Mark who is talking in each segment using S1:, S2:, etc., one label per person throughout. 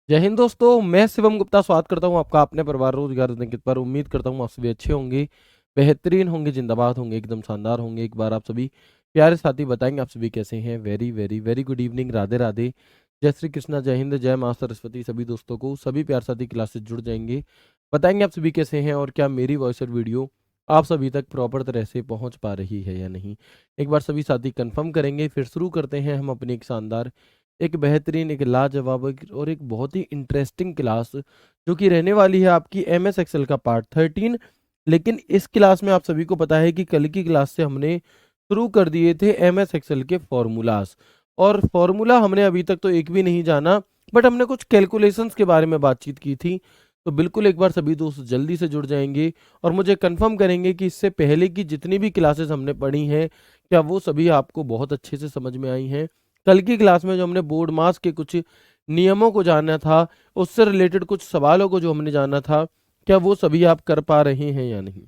S1: जय हिंद दोस्तों, मैं शिवम गुप्ता स्वागत करता हूं आपका अपने परिवार रोजगार अंकित पर। उम्मीद करता हूं आप सभी अच्छे होंगे, बेहतरीन होंगे, जिंदाबाद होंगे, एकदम शानदार होंगे। एक बार आप सभी प्यारे साथी बताएंगे आप सभी कैसे हैं। Very very very good evening, Radhe Radhe, जय श्री कृष्णा, जय हिंद, जय मां सरस्वती। सभी दोस्तों को सभी प्यार साथी क्लास से जुड़ जाएंगे, बताएंगे आप सभी कैसे हैं और क्या मेरी वॉइस और वीडियो आप सभी तक प्रॉपर तरह से पहुंच पा रही है या नहीं। एक बार सभी साथी कंफर्म करेंगे, फिर शुरू करते हैं हम अपनी एक शानदार, एक बेहतरीन, एक लाजवाब और एक बहुत ही इंटरेस्टिंग क्लास, जो कि रहने वाली है आपकी एम एस एक्सेल का पार्ट 13। लेकिन इस क्लास में आप सभी को पता है कि कल की क्लास से हमने शुरू कर दिए थे एम एस एक्सेल के फॉर्मूलाज, और फॉर्मूला हमने अभी तक तो एक भी नहीं जाना, बट हमने कुछ कैलकुलेशंस के बारे में बातचीत की थी। तो बिल्कुल एक बार सभी दोस्त जल्दी से जुड़ जाएंगे और मुझे कंफर्म करेंगे कि इससे पहले की जितनी भी क्लासेस हमने पढ़ी हैं, क्या वो सभी आपको बहुत अच्छे से समझ में आई हैं। कल की क्लास में जो हमने बोर्ड मास के कुछ नियमों को जानना था, उससे रिलेटेड कुछ सवालों को जो हमने जाना था, क्या वो सभी आप कर पा रहे हैं या नहीं।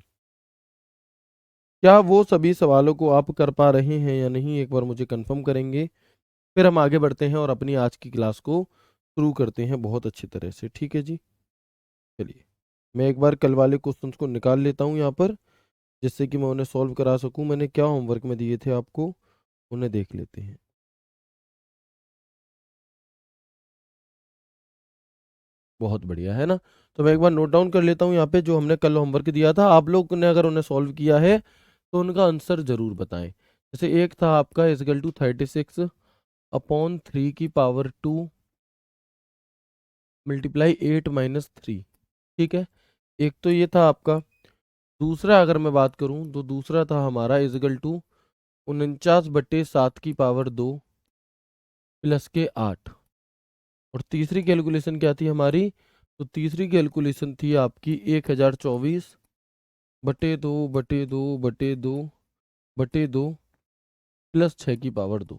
S1: क्या वो सभी सवालों को आप कर पा रहे हैं या नहीं, एक बार मुझे कंफर्म करेंगे। फिर हम आगे बढ़ते हैं और अपनी आज की क्लास को शुरू करते हैं बहुत अच्छी तरह से। ठीक है जी, चलिए मैं एक बार कल वाले क्वेश्चंस को निकाल लेता हूँ यहाँ पर, जिससे कि मैं उन्हें सॉल्व करा सकूँ। मैंने क्या होमवर्क में दिए थे आपको, उन्हें देख लेते हैं। बहुत बढ़िया है ना। तो मैं एक बार नोट डाउन कर लेता हूँ यहाँ पे, जो हमने कल होमवर्क दिया था, आप लोग ने अगर उन्हें सॉल्व किया है तो उनका आंसर जरूर बताएं। जैसे एक था आपका इजकल टू 36/3 मल्टीप्लाई 8 - 3। ठीक है, एक तो ये था आपका। दूसरा अगर मैं बात करूँ तो दूसरा था हमारा इजकल टू 49/7 प्लस के 8। और तीसरी कैलकुलेशन क्या थी हमारी, तो तीसरी कैलकुलेशन थी आपकी 1024/2/2/2/2 +6 की पावर 2।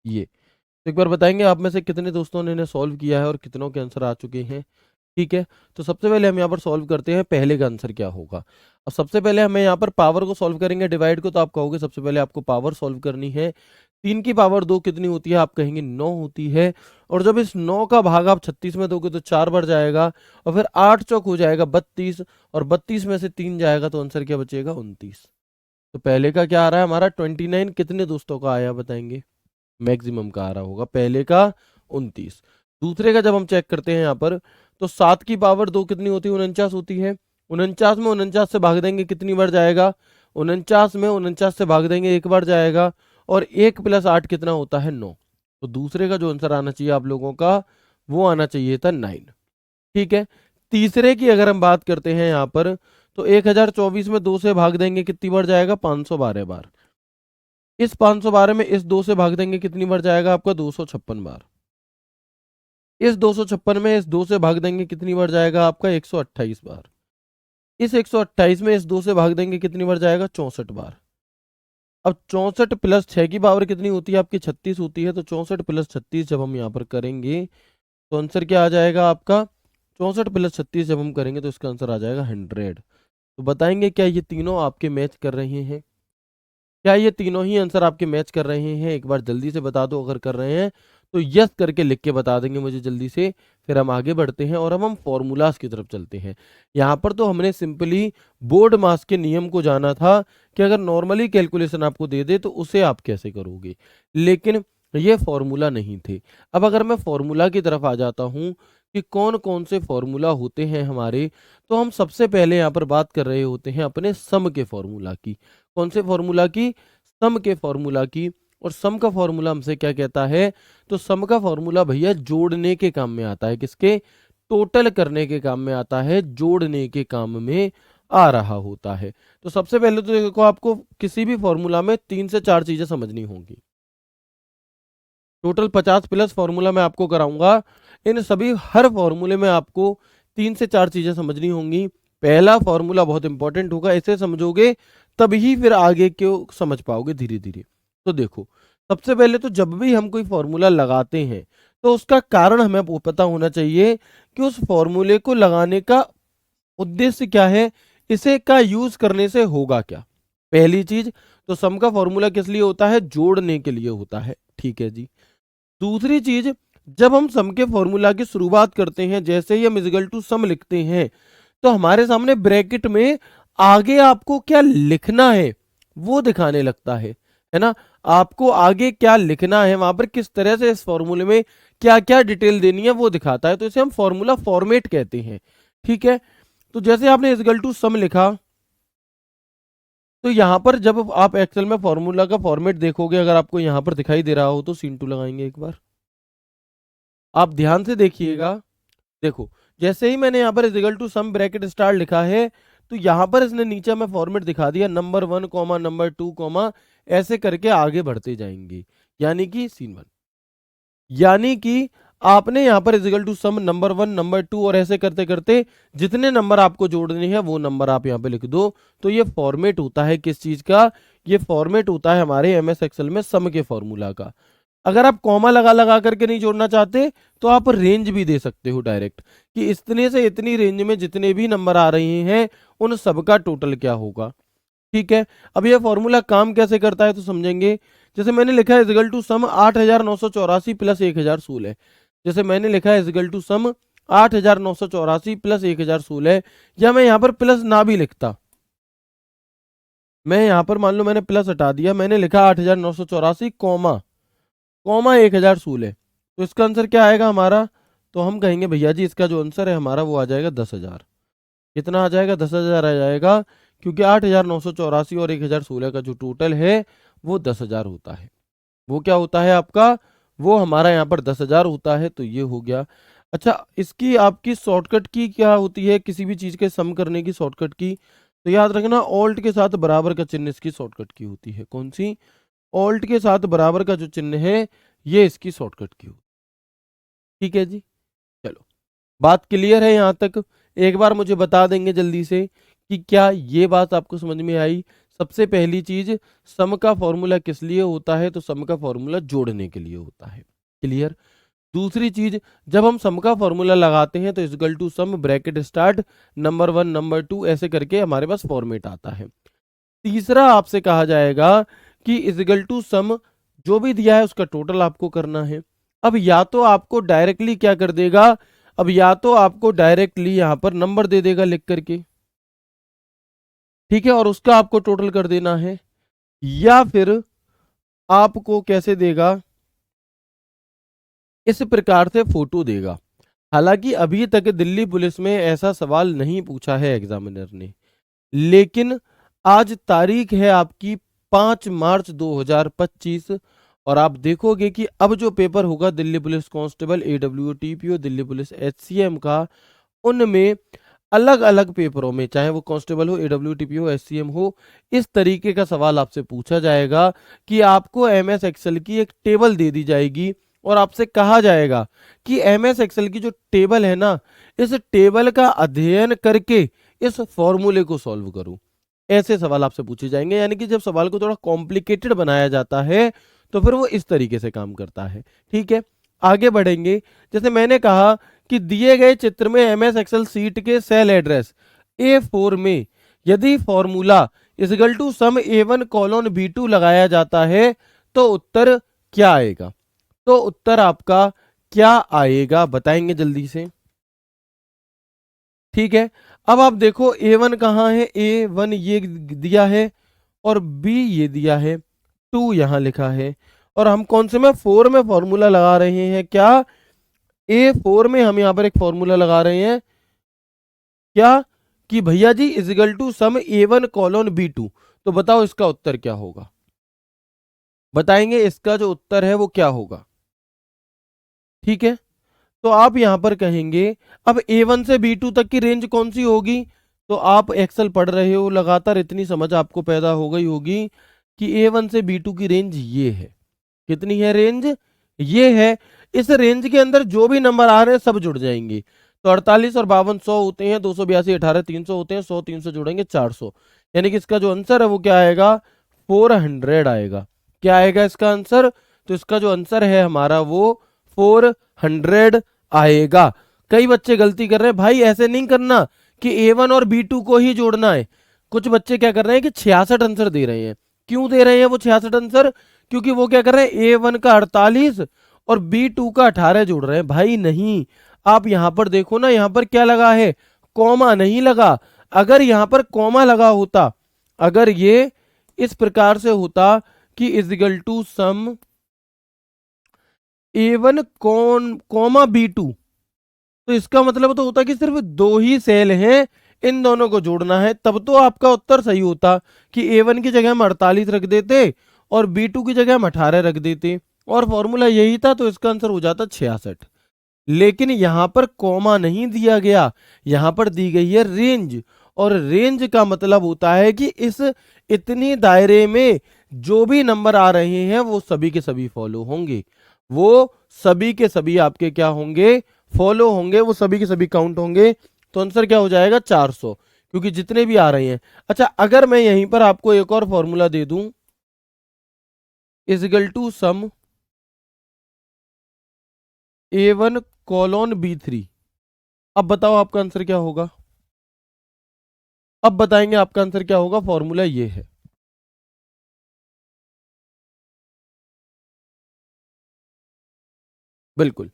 S1: ये तो एक बार बताएंगे आप में से कितने दोस्तों ने इन्हें सॉल्व किया है और कितनों के आंसर आ चुके हैं। ठीक है, तो सबसे पहले हम यहाँ पर सॉल्व करते हैं, पहले का आंसर क्या होगा। अब सबसे पहले हमें यहाँ पर पावर को सॉल्व करेंगे, डिवाइड को तो आप कहोगे सबसे पहले आपको पावर सॉल्व करनी है। 3 की पावर 2 कितनी होती है, आप कहेंगे 9 होती है। और जब इस 9 का भाग आप 36 में दोगे तो 4 बढ़ जाएगा, और फिर 8 चौक हो जाएगा 32, और 32 में से 3 जाएगा तो आंसर क्या बचेगा, 29। तो पहले का क्या आ रहा है हमारा 29, कितने दोस्तों का आया बताएंगे, मैक्सिमम का आ रहा होगा पहले का 29। दूसरे का जब हम चेक करते हैं यहाँ पर, तो 7 की पावर 2 कितनी होती है, 49 होती है। 49 में 49 से भाग देंगे कितनी बार जाएगा, 49 में 49 से भाग देंगे एक बार जाएगा। और 1 + 8 कितना होता है, 9। तो दूसरे का जो आंसर आना चाहिए आप लोगों का, वो आना चाहिए था 9। ठीक है, तीसरे की अगर हम बात करते हैं यहाँ पर, तो 1024 में 2 से भाग देंगे कितनी बार जाएगा, 512 बार। इस 512 में इस 2 से भाग देंगे कितनी बार जाएगा आपका, 256 बार। इस 256 में इस 2 से भाग देंगे कितनी बार जाएगा आपका, 128 बार। इस 128 में इस 2 से भाग देंगे कितनी बार जाएगा, 64 बार। अब 64 + 6 की पावर कितनी होती है आपकी, 36 होती है। तो 64 + 36 जब हम यहाँ पर करेंगे तो आंसर क्या आ जाएगा आपका, 64 + 36 जब हम करेंगे तो इसका आंसर आ जाएगा 100। तो बताएंगे क्या ये तीनों आपके मैच कर रहे हैं, क्या ये तीनों ही आंसर आपके मैच कर रहे हैं, एक बार जल्दी से बता दो। अगर कर रहे हैं तो यस करके लिख के बता देंगे मुझे जल्दी से। फिर हम आगे बढ़ते हैं और अब हम फॉर्मूलाज की तरफ चलते हैं। यहाँ पर तो हमने सिंपली बोर्ड मास के नियम को जाना था कि अगर नॉर्मली कैलकुलेशन आपको दे दे तो उसे आप कैसे करोगे, लेकिन ये फॉर्मूला नहीं थे। अब अगर मैं फॉर्मूला की तरफ आ जाता हूँ कि कौन कौन से फॉर्मूला होते हैं हमारे, तो हम सबसे पहले यहाँ पर बात कर रहे होते हैं अपने सम के फॉर्मूला की। कौन से फॉर्मूला की, सम के फॉर्मूला की। और सम का फॉर्मूला हमसे क्या कहता है, तो सम का फॉर्मूला भैया जोड़ने के काम में आता है, किसके, टोटल करने के काम में आता है, जोड़ने के काम में आ रहा होता है। तो सबसे पहले तो देखो, आपको किसी भी फॉर्मूला में 3 से 4 चीजें समझनी होंगी। टोटल 50+ फॉर्मूला मैं आपको कराऊंगा, इन सभी हर फॉर्मूले में आपको 3 से 4 चीजें समझनी होंगी। पहला फॉर्मूला बहुत इंपॉर्टेंट होगा, इसे समझोगे तभी फिर आगे क्यों समझ पाओगे धीरे धीरे। तो देखो, सबसे पहले तो जब भी हम कोई फॉर्मूला लगाते हैं तो उसका कारण हमें पता होना चाहिए कि उस फॉर्मूले को लगाने का उद्देश्य क्या है, इसे का यूज करने से होगा क्या। पहली चीज, तो सम का फॉर्मूला किस लिए होता है, जोड़ने के लिए होता है। ठीक है जी। दूसरी चीज, जब हम सम के फॉर्मूला की शुरुआत करते हैं, जैसे ही हम इक्वल टू सम लिखते हैं, तो हमारे सामने ब्रैकेट में आगे आपको क्या लिखना है वो दिखाने लगता है ना। आपको आगे क्या लिखना है, वहां पर किस तरह से इस फॉर्मूले में क्या क्या डिटेल देनी है वो दिखाता है, तो इसे हम फॉर्मूला फॉर्मेट कहते हैं। ठीक है, तो जैसे आपने इक्वल टू सम लिखा, तो यहां पर जब आप एक्सेल में फॉर्मूला का फॉर्मेट देखोगे, अगर आपको यहां पर दिखाई दे रहा हो तो सीन 2 लगाएंगे एक बार, आप ध्यान से देखिएगा। देखो, जैसे ही मैंने यहाँ पर equal to sum bracket star लिखा है, तो यहां पर इसने नीचे हमें फॉर्मेट दिखा दिया, नंबर 1 कॉमा नंबर 2 कॉमा, ऐसे करके आगे बढ़ते जाएंगे, यानी कि सीन 1, यानी कि आपने यहाँ पर equal to sum number 1 number 2 और ऐसे करते करते जितने नंबर आपको जोड़ने हैं वो नंबर आप यहाँ पे लिख दो। तो ये फॉर्मेट होता है किस चीज का, ये फॉर्मेट होता है हमारे एमएस एक्सेल में सम के फॉर्मूला का। अगर आप कॉमा लगा लगा करके नहीं जोड़ना चाहते तो आप रेंज भी दे सकते हो डायरेक्ट, कि इतने से इतनी रेंज में जितने भी नंबर आ रहे हैं उन सबका टोटल क्या होगा। ठीक है, अब ये फॉर्मूला काम कैसे करता है तो समझेंगे। जैसे मैंने लिखा है इक्वल टू सम 8984 प्लस 1016, जैसे मैंने लिखा है इक्वल टू सम 8984 प्लस 1016, या मैं यहाँ पर प्लस ना भी लिखता, मैं यहाँ पर मान लो मैंने प्लस हटा दिया, मैंने लिखा 8984 कॉमा कॉमा 1016, तो इसका आंसर क्या आएगा हमारा, तो हम कहेंगे भैया जी इसका जो आंसर है हमारा वो आ जाएगा 10,000। कितना आ जाएगा, 10,000 आ जाएगा, क्योंकि 8984 और 1016 का जो टोटल है वो 10,000 होता है। वो क्या होता है आपका, वो हमारा यहाँ पर 10,000 होता है, तो ये हो गया। अच्छा, इसकी आपकी शॉर्टकट की क्या होती है, किसी भी चीज के सम करने की शॉर्टकट की, तो याद रखना ऑल्ट के साथ बराबर का चिन्ह इसकी शॉर्टकट की होती है। कौन सी, ऑल्ट के साथ बराबर का जो चिन्ह है ये इसकी शॉर्टकट की होती है। ठीक है जी, चलो बात क्लियर है यहाँ तक। एक बार मुझे बता देंगे जल्दी से कि क्या ये बात आपको समझ में आई। सबसे पहली चीज, सम का फॉर्मूला किस लिए होता है, तो सम का फॉर्मूला जोड़ने के लिए होता है। क्लियर। दूसरी चीज, जब हम सम का फॉर्मूला लगाते हैं तो equal to sum bracket start number 1 number 2 ऐसे करके हमारे पास फॉर्मेट आता है। तीसरा आपसे कहा जाएगा कि इक्वल टू सम जो भी दिया है उसका टोटल आपको करना है। अब या तो आपको डायरेक्टली क्या कर देगा, अब या तो आपको डायरेक्टली यहां पर नंबर दे देगा लिख करके, ठीक है, और उसका आपको टोटल कर देना है, या फिर आपको कैसे देगा, इस प्रकार से फोटो देगा। हालांकि अभी तक दिल्ली पुलिस में ऐसा सवाल नहीं पूछा है एग्जामिनर ने, लेकिन आज तारीख है आपकी 5 मार्च 2025, और आप देखोगे कि अब जो पेपर होगा Delhi police constable AWTPO Delhi police HCM का, उनमें अलग अलग पेपरों में, चाहे वो कांस्टेबल हो, AWTPO HCM हो, इस तरीके का सवाल आपसे पूछा जाएगा कि आपको MS एक्सेल की एक टेबल दे दी जाएगी और आपसे कहा जाएगा कि MS एक्सेल की जो टेबल है ना, इस टेबल का अध्ययन करके इस फॉर्मूले को सॉल्व करो। ऐसे सवाल आपसे पूछे जाएंगे, यानी कि जब सवाल को थोड़ा कॉम्प्लिकेटेड बनाया जाता है तो फिर वो इस तरीके से काम करता है। ठीक है, आगे बढ़ेंगे। जैसे मैंने कहा कि दिए गए चित्र में MS एक्सेल सीट के सेल एड्रेस A4 में यदि formula equal to sum A1 colon B2 लगाया जाता है तो उत्तर क्या आएगा, तो उत्तर आपका क्या आएगा बताएंगे जल्दी से। ठीक है, अब आप देखो A1 कहाँ है, A1 ये दिया है और B ये दिया है, 2 यहां लिखा है, और हम कौन से में 4 में फॉर्मूला लगा रहे हैं, क्या A4 में हम यहां पर एक फॉर्मूला लगा रहे हैं, क्या कि भैया जी equal to sum A1 colon B2, तो बताओ इसका उत्तर क्या होगा, बताएंगे इसका जो उत्तर है वो क्या होगा। ठीक है, तो आप यहां पर कहेंगे अब A1 से B2 तक की रेंज कौन सी होगी, तो आप एक्सेल पढ़ रहे हो लगातार, इतनी समझ आपको पैदा हो गई होगी कि A1 से B2 की रेंज ये है। कितनी है रेंज, ये है। इस रेंज के अंदर जो भी नंबर आ रहे हैं सब जुड़ जाएंगे, तो 48 और 52 100 होते हैं, 282 18 300 होते हैं, 100 300 जोड़ेंगे 400, यानी कि इसका जो आंसर है वो क्या आएगा, 400 आएगा। क्या आएगा इसका आंसर, तो इसका जो आंसर है हमारा वो 400 आएगा। कई बच्चे गलती कर रहे हैं, भाई ऐसे नहीं करना कि A1 और B2 को ही जोड़ना है। कुछ बच्चे क्या कर रहे हैं कि 66 आंसर दे रहे हैं। क्यों दे रहे हैं वो 66 आंसर, क्योंकि वो क्या कर रहे हैं A1 का 48 और B2 का 18 जोड़ रहे हैं। भाई नहीं, आप यहां पर देखो ना, यहां पर क्या लगा है, कॉमा नहीं लगा। अगर यहां पर कॉमा लगा होता, अगर ये इस प्रकार से होता कि equal to sum A1 comma B2, तो इसका मतलब तो होता कि सिर्फ दो ही सेल हैं, इन दोनों को जोड़ना है, तब तो आपका उत्तर सही होता कि A1 की जगह हम 48 रख देते और B2 की जगह हम 18 रख देते और फॉर्मूला यही था, तो इसका आंसर हो जाता 66। लेकिन यहां पर कॉमा नहीं दिया गया, यहां पर दी गई है रेंज, और रेंज का मतलब होता है कि इस इतनी दायरे में जो भी नंबर आ रहे हैं वो सभी के सभी फॉलो होंगे, वो सभी के सभी आपके क्या होंगे, फॉलो होंगे, वो सभी के सभी काउंट होंगे। तो आंसर क्या हो जाएगा 400, क्योंकि जितने भी आ रहे हैं। अच्छा, अगर मैं यहीं पर आपको एक और फॉर्मूला दे दूं, equal to sum A1 colon B3, अब बताओ आपका आंसर क्या होगा। अब बताएंगे आपका आंसर क्या होगा, फॉर्मूला ये है। बिल्कुल,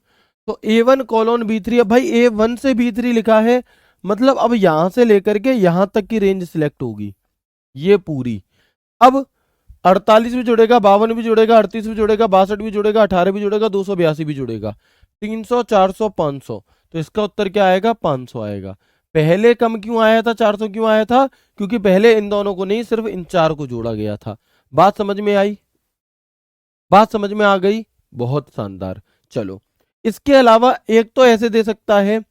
S1: तो A1 कॉलोन B3, अब भाई A1 से B3 लिखा है, मतलब अब यहां से लेकर के यहां तक की रेंज सिलेक्ट होगी, ये पूरी। अब 48 भी जुड़ेगा, 52 भी जुड़ेगा, 38 भी जुड़ेगा, 62 भी जुड़ेगा, 18 भी जुड़ेगा, 282 भी जुड़ेगा, 300, 400, 500, तो इसका उत्तर क्या आएगा, 500 आएगा। पहले कम क्यों आया था, 400 क्यों आया था, क्योंकि पहले इन दोनों को नहीं, सिर्फ इन चार को जोड़ा गया था। बात समझ में आई, बात समझ में आ गई, बहुत शानदार। चलो, इसके अलावा एक तो ऐसे दे सकता है,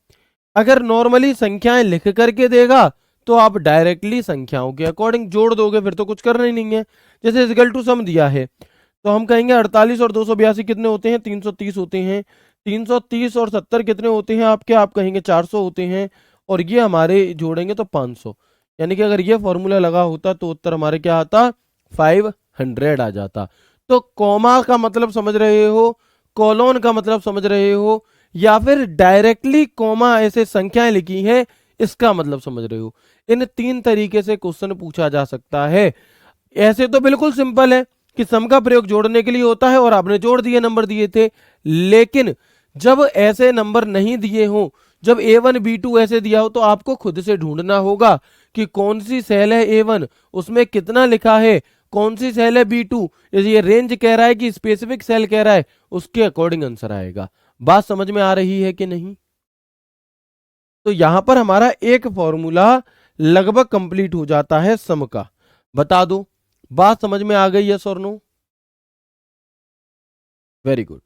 S1: अगर नॉर्मली संख्याएं लिख करके देगा तो आप डायरेक्टली संख्याओं के अकॉर्डिंग जोड़ दोगे, फिर तो कुछ करना ही नहीं है। जैसे इक्वल टू सम दिया है, तो हम कहेंगे 48 और 282 कितने होते हैं, 330 होते हैं। 330 और 70 कितने होते हैं आपके, आप कहेंगे 400 होते हैं, और ये हमारे जोड़ेंगे तो 500। यानी कि अगर ये फॉर्मूला लगा होता तो उत्तर हमारे क्या आता, 500 आ जाता। तो कॉमा का मतलब समझ रहे हो, कॉलोन का मतलब समझ रहे हो, या फिर डायरेक्टली कॉमा ऐसे संख्याएं लिखी हैं इसका मतलब समझ रहे हो, इन तीन तरीके से क्वेश्चन पूछा जा सकता है। ऐसे तो बिल्कुल सिंपल है कि सम का प्रयोग जोड़ने के लिए होता है और आपने जोड़ दिए, नंबर दिए थे। लेकिन जब ऐसे नंबर नहीं दिए हो, जब A1 B2 ऐसे दिया हो, तो आपको खुद से ढूंढना होगा कि कौन सी सेल है A1, उसमें कितना लिखा है, कौन सी सेल है B2, ये रेंज कह रहा है कि स्पेसिफिक सेल कह रहा है, उसके अकॉर्डिंग आंसर आएगा। बात समझ में आ रही है कि नहीं। तो यहां पर हमारा एक फॉर्मूला लगभग कंप्लीट हो जाता है सम का। बता दो, बात समझ में आ गई, यस और नो। Very good.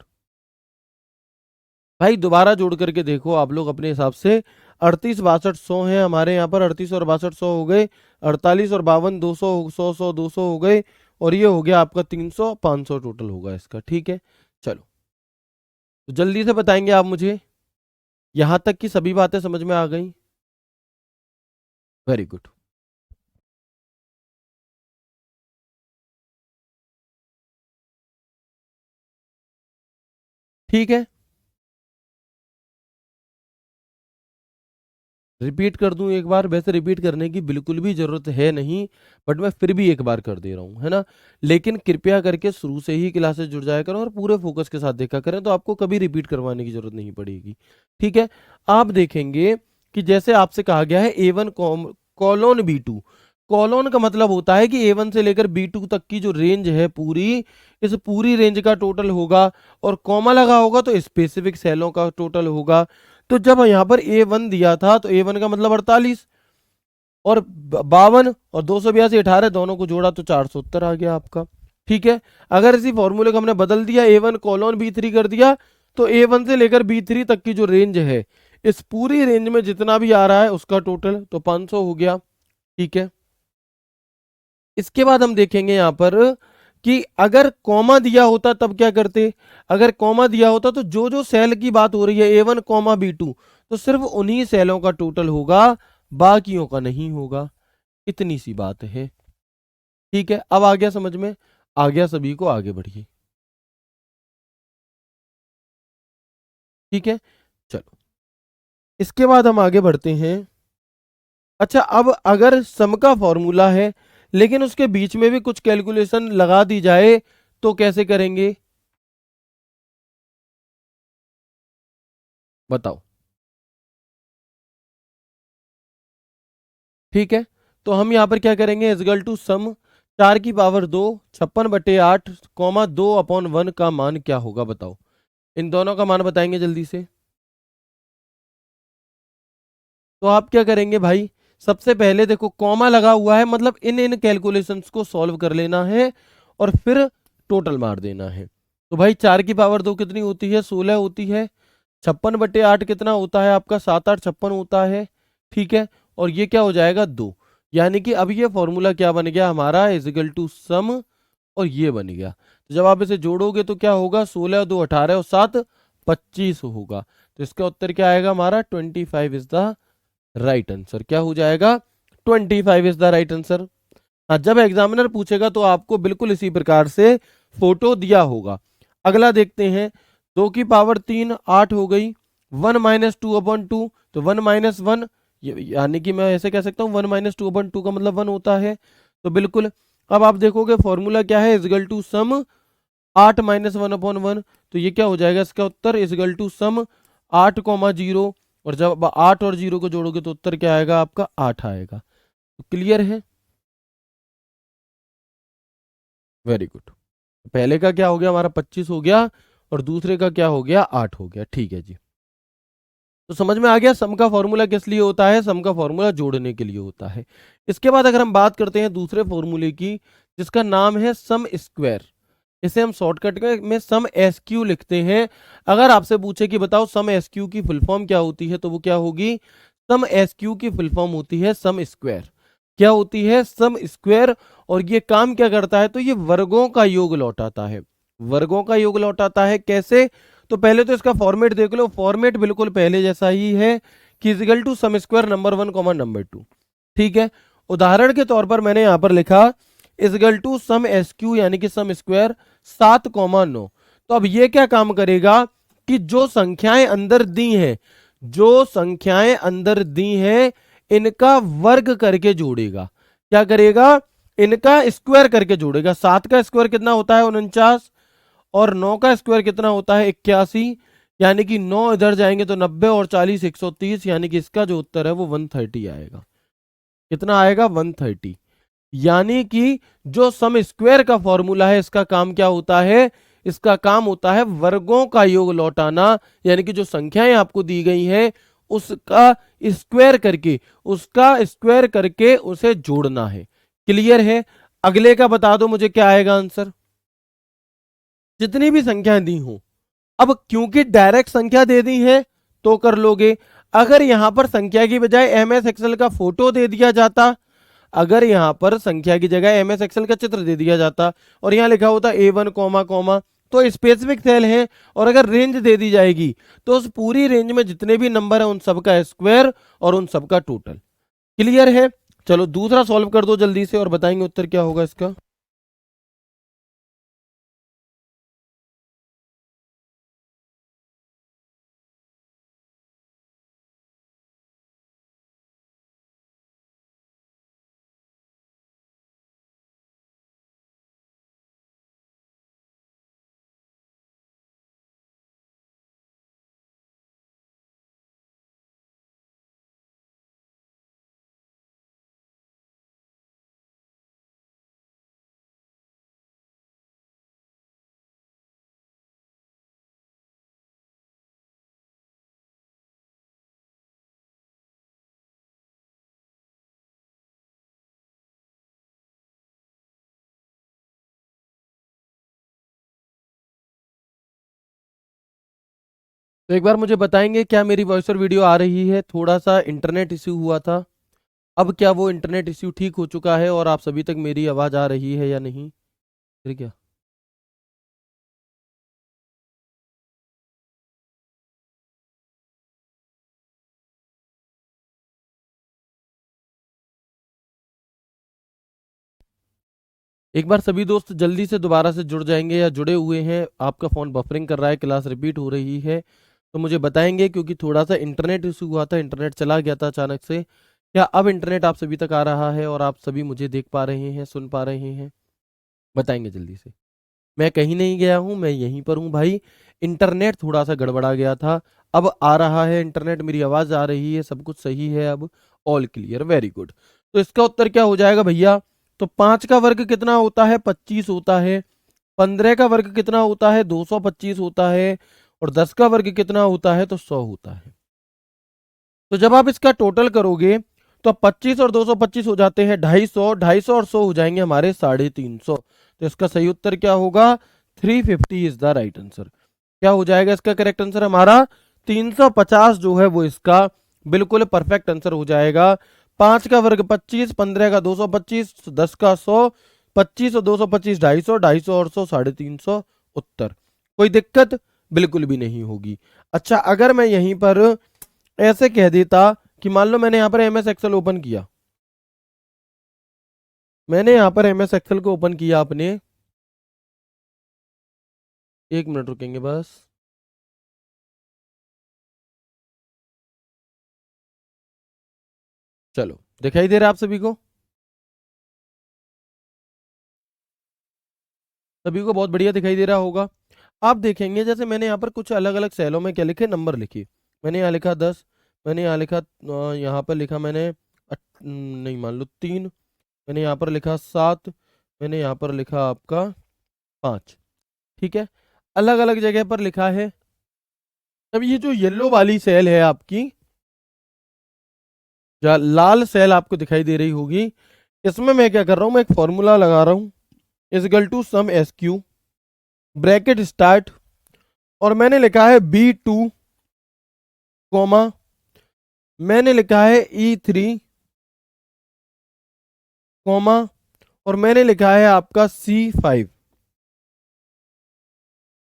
S1: भाई दोबारा जोड़ करके देखो आप लोग अपने हिसाब से, 38 62 100 है हमारे यहाँ पर, 38 और 62 100 हो गए, 48 और 52 200, 100 100 200 हो गए, और ये हो गया आपका 300, 500 टोटल होगा इसका। ठीक है, चलो, तो जल्दी से बताएंगे आप मुझे, यहां तक की सभी बातें समझ में आ गई। Very good. ठीक है, रिपीट कर दूं एक बार, वैसे रिपीट करने की बिल्कुल भी जरूरत है नहीं, बट मैं फिर भी एक बार कर दे रहा हूं, है ना। लेकिन कृपया करके शुरू से ही क्लासेस जुड़ जाया करें और पूरे फोकस के साथ देखा करें, तो आपको कभी रिपीट करवाने की जरूरत नहीं पड़ेगी। ठीक है, आप देखेंगे कि जैसे आपसे कहा गया है A1 कॉलोन B2, कॉलोन का मतलब होता है कि A1 से लेकर B2 तक की जो रेंज है पूरी, इस पूरी रेंज का टोटल होगा, और कॉमा लगा होगा तो स्पेसिफिक सेलों का टोटल होगा। तो जब यहाँ पर A1 दिया था, तो A1 का मतलब 48, और 52 और 282 18 दोनों को जोड़ा तो 470 आ गया आपका। ठीक है, अगर इसी फॉर्मूले को हमने बदल दिया, A1 कॉलोन B3 कर दिया, तो A1 से लेकर B3 तक की जो रेंज है, इस पूरी रेंज में जितना भी आ रहा है उसका टोटल तो 500 हो गया। ठीक है, इसके बाद हम देखेंगे यहां पर कि अगर कॉमा दिया होता तब क्या करते। अगर कॉमा दिया होता तो जो जो सेल की बात हो रही है A1 कॉमा B2, तो सिर्फ उन्हीं सेलों का टोटल होगा, बाकियों का नहीं होगा। इतनी सी बात है। ठीक है, अब आ गया समझ में, आ गया सभी को, आगे बढ़िए। ठीक है, चलो, इसके बाद हम आगे बढ़ते हैं। अच्छा, अब अगर सम का फॉर्मूला है लेकिन उसके बीच में भी कुछ कैलकुलेशन लगा दी जाए, तो कैसे करेंगे। बताओ। ठीक है, तो हम यहाँ पर क्या करेंगे, इजगल टू सम 4 की पावर 2 56/8 कॉमा 2/1 का मान क्या होगा बताओ। इन दोनों का मान बताएंगे जल्दी से। तो आप क्या करेंगे भाई, सबसे पहले देखो कॉमा लगा हुआ है, मतलब इन इन कैलकुलेशंस को सॉल्व कर लेना है और फिर टोटल मार देना है। तो भाई 4 की पावर 2 कितनी होती है, 16 होती है। 56/8 कितना होता है आपका, 7 8 56 होता है। ठीक है, और ये क्या हो जाएगा 2। यानी कि अब ये फॉर्मूला क्या बन गया हमारा, इजिकल टू सम, और ये बन गया। तो जब आप इसे जोड़ोगे तो क्या होगा, 16 2 18 और 7 25 होगा। तो इसका उत्तर क्या आएगा हमारा, 25 इज द राइट आंसर। क्या हो जाएगा, 25 इज द राइट आंसर। हाँ, जब एग्जामिनर पूछेगा तो आपको बिल्कुल इसी प्रकार से फोटो दिया होगा। अगला देखते हैं, 2 की पावर 3 8 हो गई, 1 - 2/2, तो 1 - 1, यानी कि मैं ऐसे कह सकता हूँ 1 - 2/2 का मतलब 1 होता है। तो बिल्कुल, अब आप देखोगे फॉर्मूला क्या है, इजगल टू सम 8 - 1/1, तो ये क्या हो जाएगा इसका उत्तर, इजगल टू सम 8, 0, और जब 8 और 0 को जोड़ोगे तो उत्तर क्या आएगा आपका, 8 आएगा। तो क्लियर है, वेरी गुड। पहले का क्या हो गया हमारा, 25 हो गया, और दूसरे का क्या हो गया, 8 हो गया। ठीक है जी, तो समझ में आ गया सम का फॉर्मूला किस लिए होता है, सम का फॉर्मूला जोड़ने के लिए होता है। इसके बाद अगर हम बात करते हैं दूसरे फॉर्मूले की, जिसका नाम है सम स्क्वायर, इसे हम शॉर्टकट में सम एस क्यू लिखते हैं। अगर आपसे पूछे कि बताओ सम एस क्यू की फुल फॉर्म क्या होती है, तो वो क्या होगी, सम एस क्यू की फुल फॉर्म होती है सम स्क्वायर। क्या होती है, सम स्क्वायर। और ये काम क्या करता है, तो ये वर्गों का योग लौटाता है। वर्गों का योग लौटाता है कैसे, तो पहले तो इसका फॉर्मेट देख लो, फॉर्मेट बिल्कुल पहले जैसा ही है, कि equal to sum square number 1 comma number 2। ठीक है, उदाहरण के तौर पर मैंने यहां पर लिखा equal to sum S Q, यानी कि सम स्क्वायर 7, 9। तो अब ये क्या काम करेगा, कि जो संख्याएं अंदर दी हैं, जो संख्याएं अंदर दी हैं, इनका वर्ग करके जोड़ेगा। क्या करेगा, इनका स्क्वायर करके जोड़ेगा। 7 का स्क्वायर कितना होता है, 49, और 9 का स्क्वायर कितना होता है, 81। यानी कि 9 इधर जाएंगे तो 90, और 40 130, यानी कि इसका जो उत्तर है वो 130 आएगा। कितना आएगा, 130। यानी कि जो सम स्क्वायर का फॉर्मूला है, इसका काम क्या होता है, इसका काम होता है वर्गों का योग लौटाना। यानी कि जो संख्याएं आपको दी गई हैं, उसका स्क्वायर करके, उसे जोड़ना है। क्लियर है, अगले का बता दो मुझे क्या आएगा आंसर, जितनी भी संख्याएं दी हो। अब क्योंकि डायरेक्ट संख्या दे दी है तो कर लोगे। अगर यहां पर संख्या की बजाय एम एस एक्सेल का फोटो दे दिया जाता, अगर यहां पर संख्या की जगह एम एस एक्सेल का चित्र दे दिया जाता, और यहां लिखा होता A1 कॉमा कॉमा, तो स्पेसिफिक सेल है, और अगर रेंज दे दी जाएगी तो उस पूरी रेंज में जितने भी नंबर है उन सबका स्क्वायर और उन सबका टोटल। क्लियर है, चलो दूसरा सॉल्व कर दो जल्दी से और बताएंगे उत्तर क्या होगा इसका। तो एक बार मुझे बताएंगे क्या मेरी वॉइस और वीडियो आ रही है, थोड़ा सा इंटरनेट इश्यू हुआ था, अब क्या वो इंटरनेट इश्यू ठीक हो चुका है और आप सभी तक मेरी आवाज आ रही है या नहीं, फिर क्या। एक बार सभी दोस्त जल्दी से दोबारा से जुड़ जाएंगे या जुड़े हुए हैं, आपका फ़ोन बफरिंग कर रहा है, क्लास रिपीट हो रही है, तो मुझे बताएंगे, क्योंकि थोड़ा सा इंटरनेट इशू हुआ था, इंटरनेट चला गया था अचानक से। क्या अब इंटरनेट आप सभी तक आ रहा है और आप सभी मुझे देख पा रहे हैं, सुन पा रहे हैं, बताएंगे जल्दी से। मैं कहीं नहीं गया हूं, मैं यहीं पर हूं भाई। इंटरनेट थोड़ा सा गड़बड़ा गया था, अब आ रहा है इंटरनेट, मेरी आवाज आ रही है, सब कुछ सही है अब। All clear, very good. तो इसका उत्तर क्या हो जाएगा भैया? तो 5 का वर्ग कितना होता है? 25 होता है। 15 का वर्ग कितना होता है? 225 होता है। और 10 का वर्ग कितना होता है? तो 100 होता है। तो जब आप इसका टोटल करोगे तो अब 25 और 225 हो जाते हैं 250, 250 और 100 हो जाएंगे हमारे 350। तो इसका सही उत्तर क्या होगा? 350 इज द राइट आंसर। क्या हो जाएगा इसका करेक्ट आंसर हमारा? 350 जो है वो इसका बिल्कुल परफेक्ट आंसर हो जाएगा। 5 का वर्ग 25, 15 का 225, 10 का 100, 25 और 225 250, 250 और 100 350 उत्तर। कोई दिक्कत बिल्कुल भी नहीं होगी। अच्छा, अगर मैं यहीं पर ऐसे कह देता कि मान लो मैंने यहां पर एमएस एक्सेल ओपन किया, मैंने यहां पर एमएस एक्सेल को ओपन किया अपने, एक मिनट रुकेंगे बस। चलो, दिखाई दे रहा है आप सभी को? सभी को बहुत बढ़िया दिखाई दे रहा होगा। आप देखेंगे जैसे मैंने यहाँ पर कुछ अलग अलग सेलों में क्या लिखे, नंबर लिखे। मैंने यहाँ लिखा 10, मैंने यहाँ लिखा यहाँ पर लिखा मैंने नहीं मान लो 3, मैंने यहाँ पर लिखा 7, मैंने यहाँ पर लिखा आपका 5। ठीक है, अलग अलग जगह पर लिखा है। अब ये जो येलो वाली सेल है आपकी, या लाल सेल आपको दिखाई दे रही होगी, इसमें मैं क्या कर रहा हूं, मैं एक फॉर्मूला लगा रहा हूं, equal to sum S Q, bracket start, और मैंने लिखा है B2, कोमा, मैंने लिखा है E3, कोमा, और मैंने लिखा है आपका C5,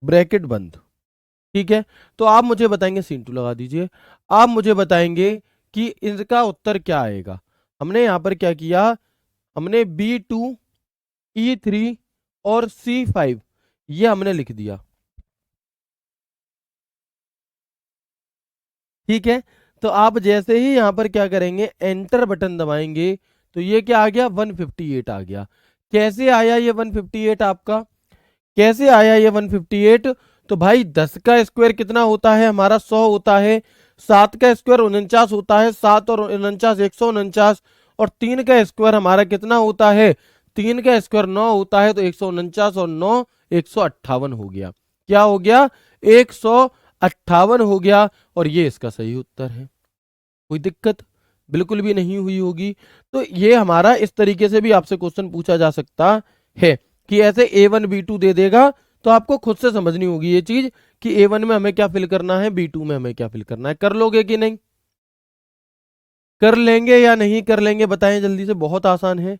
S1: ब्रैकेट बंद। ठीक है, तो आप मुझे बताएंगे, सीन टू लगा दीजिए, आप मुझे बताएंगे कि इनका उत्तर क्या आएगा। हमने यहां पर क्या किया, हमने B2, E3 और C5 ये हमने लिख दिया। ठीक है, तो आप जैसे ही यहां पर क्या करेंगे, एंटर बटन दबाएंगे, तो ये क्या आ गया, 158 आ गया। कैसे आया ये 158 आपका? कैसे आया ये 158? तो भाई 10 का स्क्वायर कितना होता है हमारा? 100 होता है। 7 का स्क्वायर 49 होता है, 7 और 49 149। और 3 का स्क्वायर हमारा कितना होता है? 3 का स्क्वायर 9 होता है, तो 149 और 9 158 हो गया। क्या हो गया? 158 हो गया, और ये इसका सही उत्तर है। कोई दिक्कत बिल्कुल भी नहीं हुई होगी। तो ये हमारा इस तरीके से भी आपसे क्वेश्चन पूछा जा सकता है कि ऐसे A1 B2 दे देगा, तो आपको खुद से समझनी होगी ये चीज कि A1 में हमें क्या फिल करना है, B2 में हमें क्या फिल करना है। कर लोगे कि नहीं? कर लेंगे या नहीं कर लेंगे, बताएं जल्दी से, बहुत आसान है।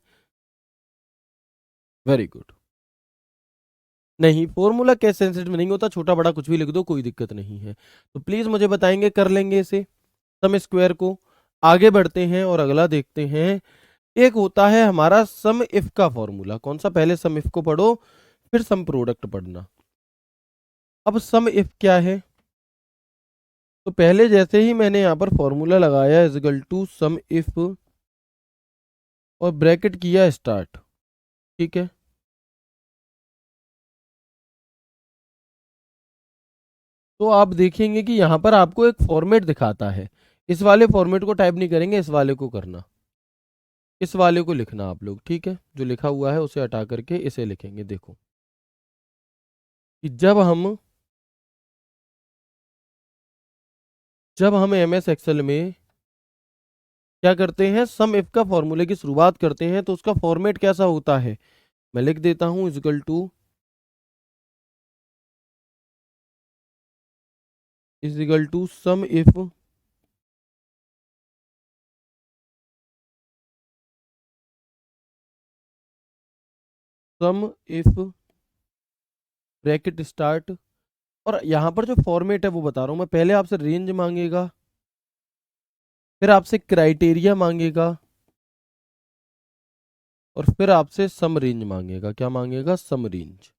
S1: Very good. नहीं, फॉर्मूला केस सेंसिटिव नहीं होता, छोटा बड़ा कुछ भी लिख दो, कोई दिक्कत नहीं है। तो प्लीज मुझे बताएंगे, कर लेंगे इसे, सम स्क्वायर को। आगे बढ़ते हैं और अगला देखते हैं। एक होता है हमारा सम इफ का फॉर्मूला। कौन सा? पहले सम इफ को पढ़ो, फिर सम प्रोडक्ट पढ़ना। अब सम इफ क्या है? तो पहले जैसे ही मैंने यहां पर फॉर्मूला लगाया, इजगल टू सम इफ, और ब्रैकेट किया स्टार्ट। ठीक है, तो आप देखेंगे कि यहां पर आपको एक फॉर्मेट दिखाता है। इस वाले फॉर्मेट को टाइप नहीं करेंगे, इस वाले को करना, इस वाले को लिखना आप लोग। ठीक है, जो लिखा हुआ है उसे हटा करके इसे लिखेंगे। देखो कि जब हम MS एक्सेल में क्या करते हैं, सम इफ का फॉर्मूले की शुरुआत करते हैं, तो उसका फॉर्मेट कैसा होता है, मैं लिख देता हूं, is equal to sum if bracket start. और यहां पर जो फॉर्मेट है वो बता रहा हूं मैं, पहले आपसे रेंज मांगेगा, फिर आपसे क्राइटेरिया मांगेगा, और फिर आपसे सम रेंज मांगेगा। क्या मांगेगा? सम रेंज।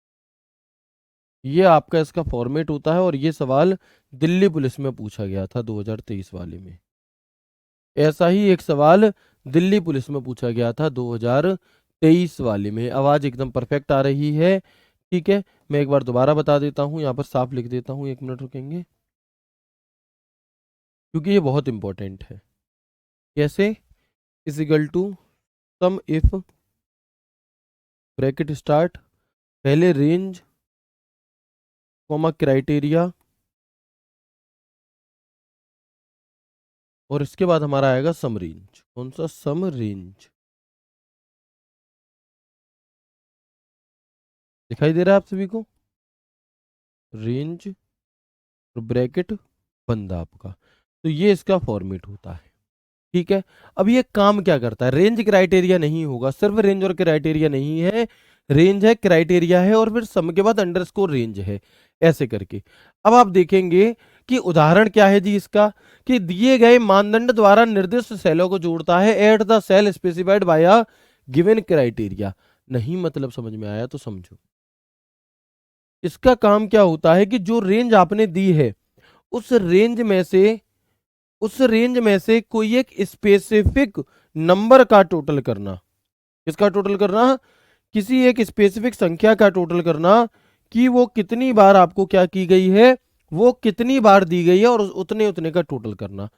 S1: ये आपका इसका फॉर्मेट होता है, और ये सवाल दिल्ली पुलिस में पूछा गया था 2023 वाले में। ऐसा ही एक सवाल दिल्ली पुलिस में पूछा गया था 2023 वाले में। आवाज एकदम परफेक्ट आ रही है, ठीक है, मैं एक बार दोबारा बता देता हूं, यहां पर साफ लिख देता हूं, 1 मिनट रुकेंगे, क्योंकि ये बहुत इंपॉर्टेंट है। कैसे? Is equal to sum if bracket start, पहले रेंज कॉमा क्राइटेरिया, और इसके बाद हमारा आएगा सम रेंज। कौन सा? Sum range. दिखाई दे रहा है आप सभी को? रेंज और ब्रैकेट बंद आपका। तो ये इसका फॉर्मेट होता है। ठीक है, अब ये काम क्या करता है? रेंज क्राइटेरिया नहीं होगा, सिर्फ रेंज और क्राइटेरिया नहीं है, रेंज है, क्राइटेरिया है, और फिर सम के बाद अंडरस्कोर रेंज है, ऐसे करके। अब आप देखेंगे कि उदाहरण क्या है जी इसका, कि दिए गए मानदंड द्वारा निर्दिष्ट सेलों को जोड़ता है at the cell specified by a given criteria. नहीं मतलब समझ में आया तो समझो। इसका काम क्या होता है कि जो रेंज आपने दी है उस रेंज में से कोई एक स्पेसिफिक नंबर का टोटल करना। किसका टोटल करना? किसी एक स्पेसिफिक संख्या का टोटल करना, कि वो कितनी बार आपको क्या की गई है, वो कितनी बार दी गई है, और उतने उतने का टोटल करना।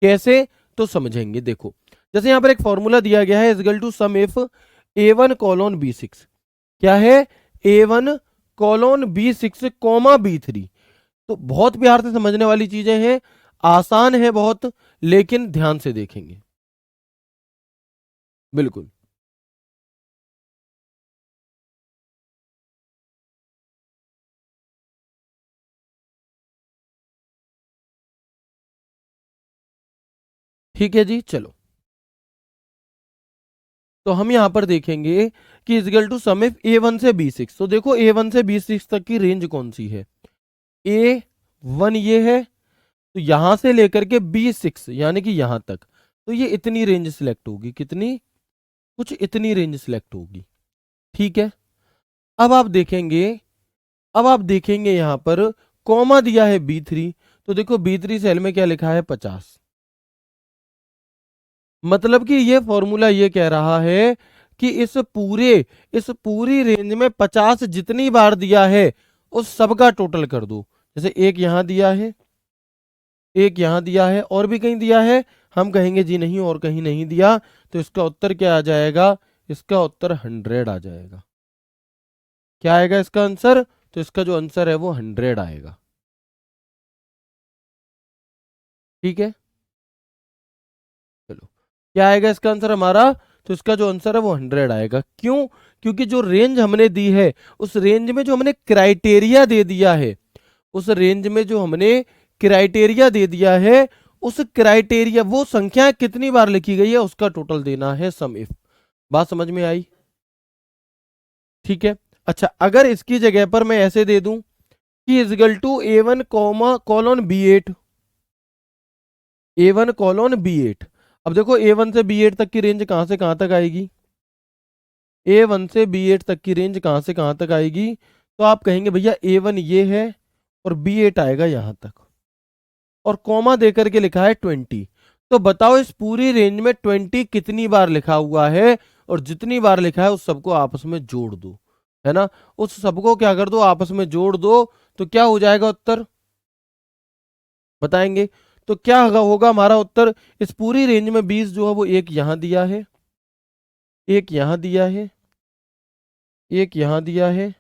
S1: कैसे? तो समझेंगे। देखो, जैसे यहां पर एक फॉर्मूला दिया गया है, equal to sum if A1:B6। क्या है? A1:B6 comma B3। तो बहुत प्यार से समझने वाली चीजें हैं, आसान है बहुत, लेकिन ध्यान से देखेंगे। बिल्कुल ठीक है जी। चलो, तो हम यहां पर देखेंगे कि equal to sum if A1 से B6। तो देखो, A1 से B6 तक की रेंज कौन सी है? A1 ये है, तो यहां से लेकर के B6 यानी कि यहां तक, तो ये इतनी रेंज सिलेक्ट होगी। कितनी? कुछ इतनी रेंज सिलेक्ट होगी। ठीक है, अब आप देखेंगे, यहां पर कॉमा दिया है B3। तो देखो, B3 सेल में क्या लिखा है? 50। मतलब कि ये फॉर्मूला ये कह रहा है कि इस पूरी रेंज में 50 जितनी बार दिया है उस सब का टोटल कर दो। जैसे एक यहां दिया है, एक यहां दिया है, और भी कहीं दिया है, हम कहेंगे जी नहीं और कहीं नहीं दिया, तो इसका उत्तर क्या आ जाएगा? इसका उत्तर 100 आ जाएगा। क्या आएगा इसका आंसर? तो इसका जो आंसर है वो 100 आएगा। ठीक है, चलो, क्या आएगा इसका आंसर हमारा? तो इसका जो आंसर है वो 100 आएगा। क्यों? क्योंकि जो रेंज हमने दी है, उस रेंज में जो हमने क्राइटेरिया दे दिया है, उस रेंज में जो हमने क्राइटेरिया दे दिया है, उस क्राइटेरिया, वो संख्या कितनी बार लिखी गई है उसका टोटल देना है सम इफ। बात समझ में आई? ठीक है, अच्छा, अगर इसकी जगह पर मैं ऐसे दे दूं कि इजगल टू A1:B8, A1:B8। अब देखो, A1 से B8 तक की रेंज कहां से कहां तक आएगी? A1 से B8 तक की रेंज कहां से कहां तक आएगी? तो आप कहेंगे भैया A1 ये है, और B8 आएगा यहां तक, और कॉमा देकर के लिखा है 20। तो बताओ, इस पूरी रेंज में 20 कितनी बार लिखा हुआ है? और जितनी बार लिखा है उस सबको आपस में जोड़ दो, है ना? उस सबको क्या कर दो? आपस में जोड़ दो। तो क्या हो जाएगा उत्तर? बताएंगे। तो क्या होगा हमारा उत्तर? इस पूरी रेंज में 20 जो है वो एक यहां दिया है, एक यहां दिया है, एक यहां दिया है,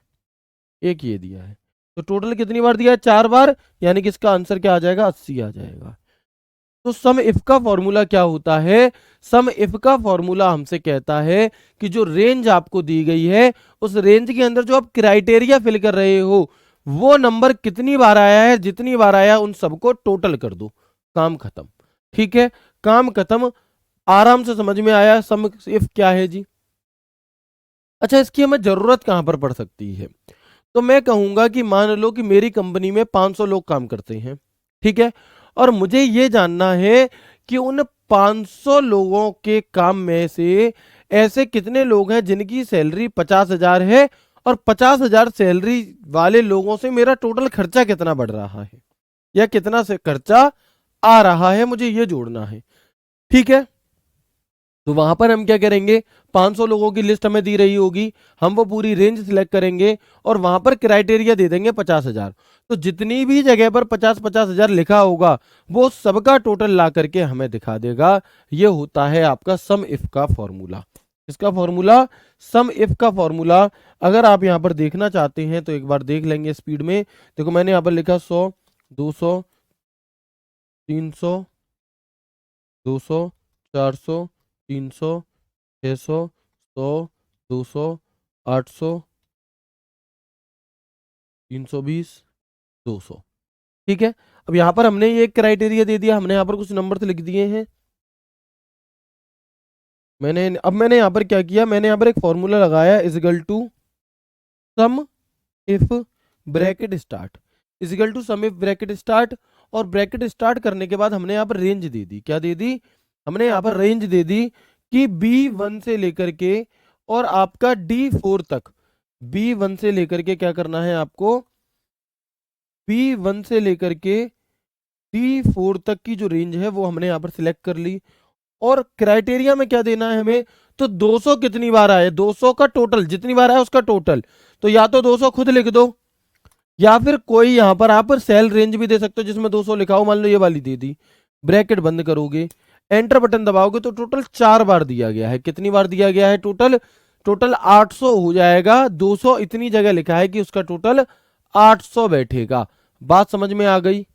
S1: एक ये दिया है। तो टोटल कितनी बार दिया है? 4 बार। यानी कि इसका आंसर क्या आ जाएगा? 80 आ जाएगा। तो सम इफ का फॉर्मूला क्या होता है? सम इफ का फॉर्मूला हमसे कहता है कि जो रेंज आपको दी गई है, उस रेंज के अंदर जो आप क्राइटेरिया फिल कर रहे हो, वो नंबर कितनी बार आया है, जितनी बार आया उन सबको टोटल कर दो। काम खत्म। ठीक है, काम खत्म। आराम से समझ में आया सम इफ क्या है जी? अच्छा, इसकी हमें जरूरत कहां पर पड़ सकती है? तो मैं कहूंगा कि मान लो कि मेरी कंपनी में 500 लोग काम करते हैं। ठीक है, और मुझे ये जानना है कि उन 500 लोगों के काम में से ऐसे कितने लोग हैं जिनकी सैलरी 50,000 है, और 50,000 सैलरी वाले लोगों से मेरा टोटल खर्चा कितना बढ़ रहा है, या कितना से खर्चा आ रहा है, मुझे ये जोड़ना है। ठीक है, तो वहां पर हम क्या करेंगे, 500 लोगों की लिस्ट हमें दी रही होगी, हम वो पूरी रेंज सिलेक्ट करेंगे और वहां पर क्राइटेरिया दे देंगे 50,000। तो जितनी भी जगह पर 50,000 लिखा होगा वो सबका टोटल ला करके हमें दिखा देगा। ये होता है आपका सम इफ का फॉर्मूला। इसका फॉर्मूला सम इफ का फॉर्मूला। अगर आप यहाँ पर देखना चाहते हैं तो एक बार देख लेंगे स्पीड में। देखो मैंने यहाँ पर लिखा 100, 200, 300, 200, 400, 300, 600, 100, 200, 800, 320, 200। ठीक है। अब यहां पर हमने ये क्राइटेरिया दे दिया, हमने यहां पर कुछ नंबर लिख दिए हैं। मैंने यहां पर क्या किया, मैंने यहां पर एक फॉर्मूला लगाया equal to sum if bracket start, equal to sum if bracket start. और ब्रैकेट स्टार्ट करने के बाद हमने यहाँ पर रेंज दे दी। क्या दे दी, हमने यहाँ पर रेंज दे दी कि B1 से लेकर के और आपका D4 तक, B1 से लेकर के क्या करना है आपको, B1 से लेकर के D4 तक की जो रेंज है वो हमने यहाँ पर सिलेक्ट कर ली। और क्राइटेरिया में क्या देना है हमें, तो 200 कितनी बार आए, 200 का टोटल, जितनी बार आए उसका टोटल। तो या तो 200 खुद लिख दो या फिर कोई यहां पर आप सेल रेंज भी दे सकते हो जिसमें 200 लिखा हो, मान लो ये वाली दे दी। ब्रैकेट बंद करोगे, एंटर बटन दबाओगे तो टोटल 4 बार दिया गया है। कितनी बार दिया गया है टोटल, टोटल 800 हो जाएगा। 200 इतनी जगह लिखा है कि उसका टोटल 800 बैठेगा। बात समझ में आ गई,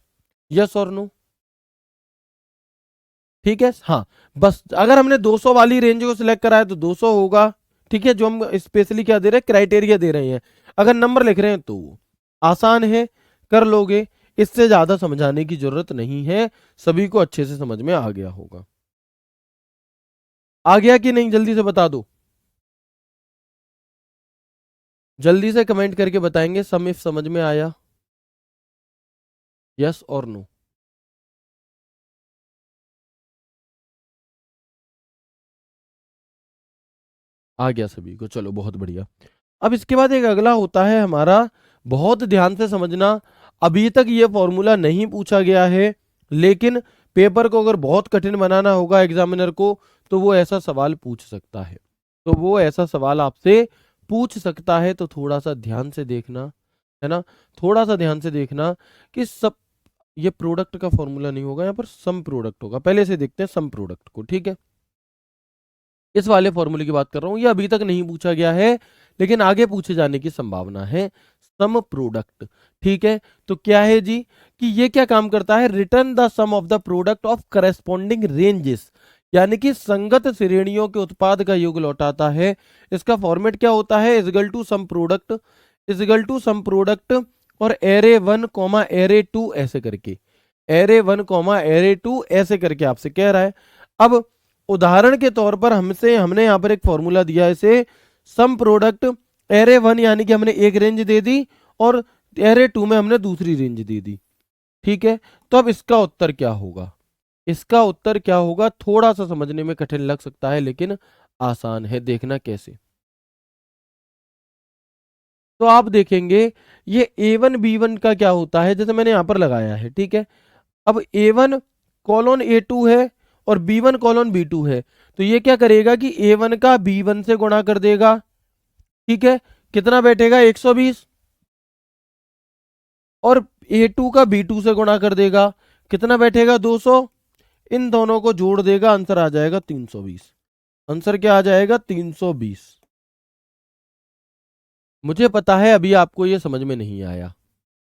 S1: यस और नो? ठीक है, हाँ। बस अगर हमने 200 वाली रेंज को सिलेक्ट करा है तो 200 होगा। ठीक है, जो हम स्पेशली क्या दे रहे हैं, क्राइटेरिया दे रहे हैं। अगर नंबर लिख रहे हैं तो आसान है, कर लोगे। इससे ज्यादा समझाने की जरूरत नहीं है, सभी को अच्छे से समझ में आ गया होगा। आ गया कि नहीं, जल्दी से बता दो, जल्दी से कमेंट करके बताएंगे सम इफ समझ में आया, यस और नो? आ गया सभी को, चलो बहुत बढ़िया। अब इसके बाद एक अगला होता है हमारा, बहुत ध्यान से समझना। अभी तक ये फॉर्मूला नहीं पूछा गया है, लेकिन पेपर को अगर बहुत कठिन बनाना होगा एग्जामिनर को तो वो ऐसा सवाल पूछ सकता है, तो वो ऐसा सवाल आपसे पूछ सकता है। तो थोड़ा सा ध्यान से देखना, है ना, थोड़ा सा ध्यान से देखना कि सब, ये प्रोडक्ट का फॉर्मूला नहीं होगा, यहाँ पर सम प्रोडक्ट होगा। पहले से देखते हैं सम प्रोडक्ट को। ठीक है, इस वाले फॉर्मूले की बात कर रहा हूं, ये अभी तक नहीं पूछा गया है लेकिन आगे पूछे जाने की संभावना है। सम प्रोडक्ट, ठीक है। तो क्या है जी, कि ये क्या काम करता है, return the sum of the product of corresponding ranges, यानी कि संगत श्रेणियों के उत्पाद का योग लौटाता है। इसका फॉर्मेट क्या होता है, equal to sum product, equal to sum product और एरे 1 कॉमा एरे 2 ऐसे करके, एरे 1 कॉमा एरे 2 ऐसे करके आपसे कह रहा है। अब उदाहरण के तौर पर हमने यहां पर एक फॉर्मूला दिया, इसे सम प्रोडक्ट एरे 1 यानी कि हमने एक रेंज दे दी और एरे 2 में हमने दूसरी रेंज दे दी। ठीक है, तो अब इसका उत्तर क्या होगा, इसका उत्तर क्या होगा, थोड़ा सा समझने में कठिन लग सकता है लेकिन आसान है, देखना कैसे। तो आप देखेंगे ये A1 B1 का क्या होता है, जैसे मैंने यहां पर लगाया है। ठीक है, अब A1 कॉलन A2 है और B1 कॉलन B2 है, तो ये क्या करेगा कि A1 का B1 से गुणा कर देगा। ठीक है, कितना बैठेगा 120, और A2 का B2 से गुणा कर देगा, कितना बैठेगा 200। इन दोनों को जोड़ देगा, आंसर आ जाएगा 320। आंसर क्या आ जाएगा 320। मुझे पता है अभी आपको ये समझ में नहीं आया,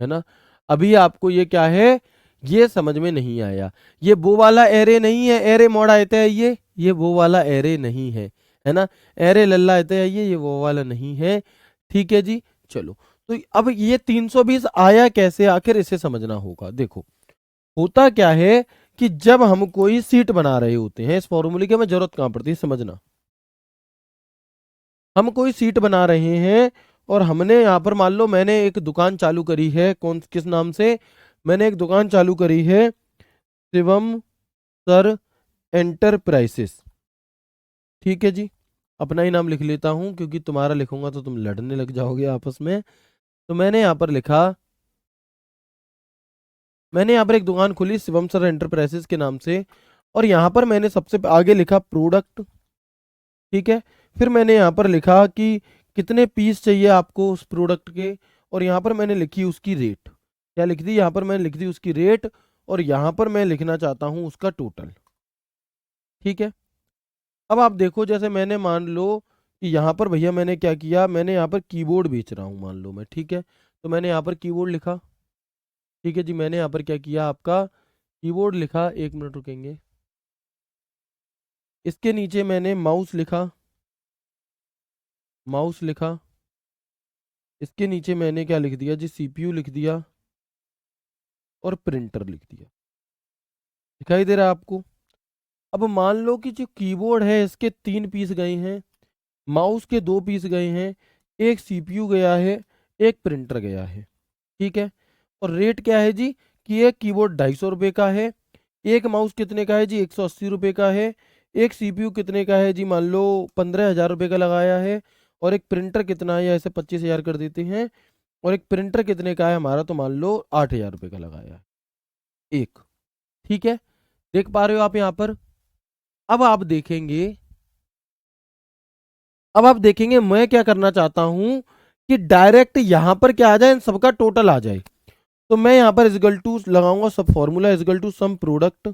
S1: है ना, अभी आपको ये क्या है, ये समझ में नहीं आया। ये वो वाला एरे नहीं है, एरे मोड़ा आते है ये वो वाला एरे नहीं है ना, एरे लल्ला आते है ये वो वाला नहीं है। ठीक है जी, चलो। तो अब ये 320 आया कैसे, आखिर इसे समझना होगा। देखो होता क्या है कि जब हम कोई सीट बना रहे होते हैं, इस फॉर्मूले की हमें जरूरत कहां पड़ती है, समझना। हम कोई सीट बना रहे हैं और हमने यहाँ पर मान लो मैंने एक दुकान चालू करी है, कौन किस नाम से, मैंने एक दुकान चालू करी है, शिवम सर एंटरप्राइजेस। ठीक है जी, अपना ही नाम लिख लेता हूं क्योंकि तुम्हारा लिखूंगा तो तुम लड़ने लग जाओगे आपस में। तो मैंने यहाँ पर लिखा, मैंने यहाँ पर एक दुकान खुली शिवम सर एंटरप्राइजेस के नाम से, और यहाँ पर मैंने सबसे आगे लिखा प्रोडक्ट, ठीक है। फिर मैंने यहाँ पर लिखा कि कितने पीस चाहिए आपको उस प्रोडक्ट के, और यहाँ पर मैंने लिखी उसकी रेट। क्या लिख दी? यहाँ पर मैंने लिख दी उसकी रेट, और यहाँ पर मैं लिखना चाहता हूँ उसका टोटल। ठीक है। अब आप देखो, जैसे मैंने मान लो कि यहाँ पर भैया मैंने क्या किया, मैंने यहाँ पर कीबोर्ड बेच रहा हूँ मान लो मैं, ठीक है। तो मैंने यहाँ पर कीबोर्ड लिखा। ठीक है जी, मैंने यहाँ पर क्या किया, आपका कीबोर्ड लिखा। एक मिनट रुकेंगे। इसके नीचे मैंने माउस लिखा, माउस लिखा। इसके नीचे मैंने क्या लिख दिया जी, सीपीयू लिख दिया, और प्रिंटर लिख दिया। दिखाई दे रहा है आपको? अब मान लो कि जो कीबोर्ड है इसके 3 पीस गए हैं, माउस के 2 पीस गए हैं, एक सीपीयू गया है, एक प्रिंटर गया है। ठीक है। और रेट क्या है जी, कि एक कीबोर्ड 250 रुपये का है, एक माउस कितने का है जी, 180 रुपये का है, एक सीपीयू कितने का है जी, मान लो 15,000 रुपये का लगाया है, और एक प्रिंटर कितना है, या ऐसे 25,000 कर देते हैं, और एक प्रिंटर कितने का है हमारा, तो मान लो 8,000 रुपये का लगाया है एक। ठीक है। देख पा रहे हो आप यहाँ पर? अब आप देखेंगे, अब आप देखेंगे मैं क्या करना चाहता हूं कि डायरेक्ट यहां पर क्या आ जाए, इन सबका टोटल आ जाए। तो मैं यहां पर इजगल टू लगाऊंगा, सब formula equal to sum product,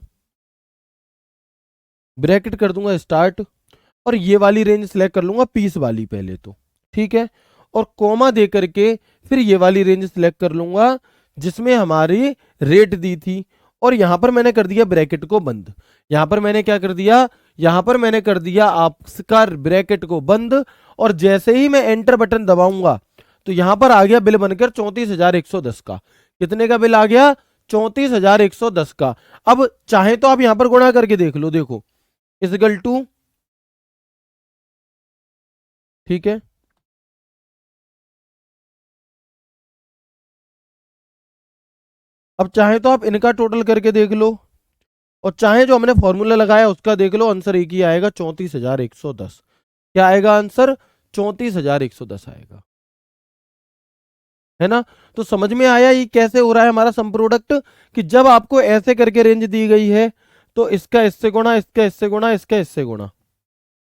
S1: bracket कर दूंगा स्टार्ट, और ये वाली रेंज सिलेक्ट कर लूंगा, पीस वाली पहले तो। ठीक है। और कोमा दे करके फिर ये वाली रेंज सिलेक्ट कर लूंगा जिसमें हमारी रेट दी थी, और यहां पर मैंने कर दिया ब्रैकेट को बंद। यहां पर मैंने क्या कर दिया, यहां पर मैंने कर दिया आपका ब्रैकेट को बंद, और जैसे ही मैं एंटर बटन दबाऊंगा तो यहां पर आ गया बिल बनकर 34,110 का। कितने का बिल आ गया? 34,110 का। अब चाहे तो आप यहां पर गुणा करके देख लो, देखो इजगल टू, ठीक है, अब चाहे तो आप इनका टोटल करके देख लो, और चाहे जो हमने फॉर्मूला लगाया उसका देख लो, आंसर एक ही आएगा, 34,110। क्या आएगा आंसर? 34,110 आएगा, है ना? तो समझ में आया ये कैसे हो रहा है हमारा सम प्रोडक्ट, कि जब आपको ऐसे करके रेंज दी गई है तो इसका इससे गुणा, इसका इससे गुणा, इसका इससे गुणा।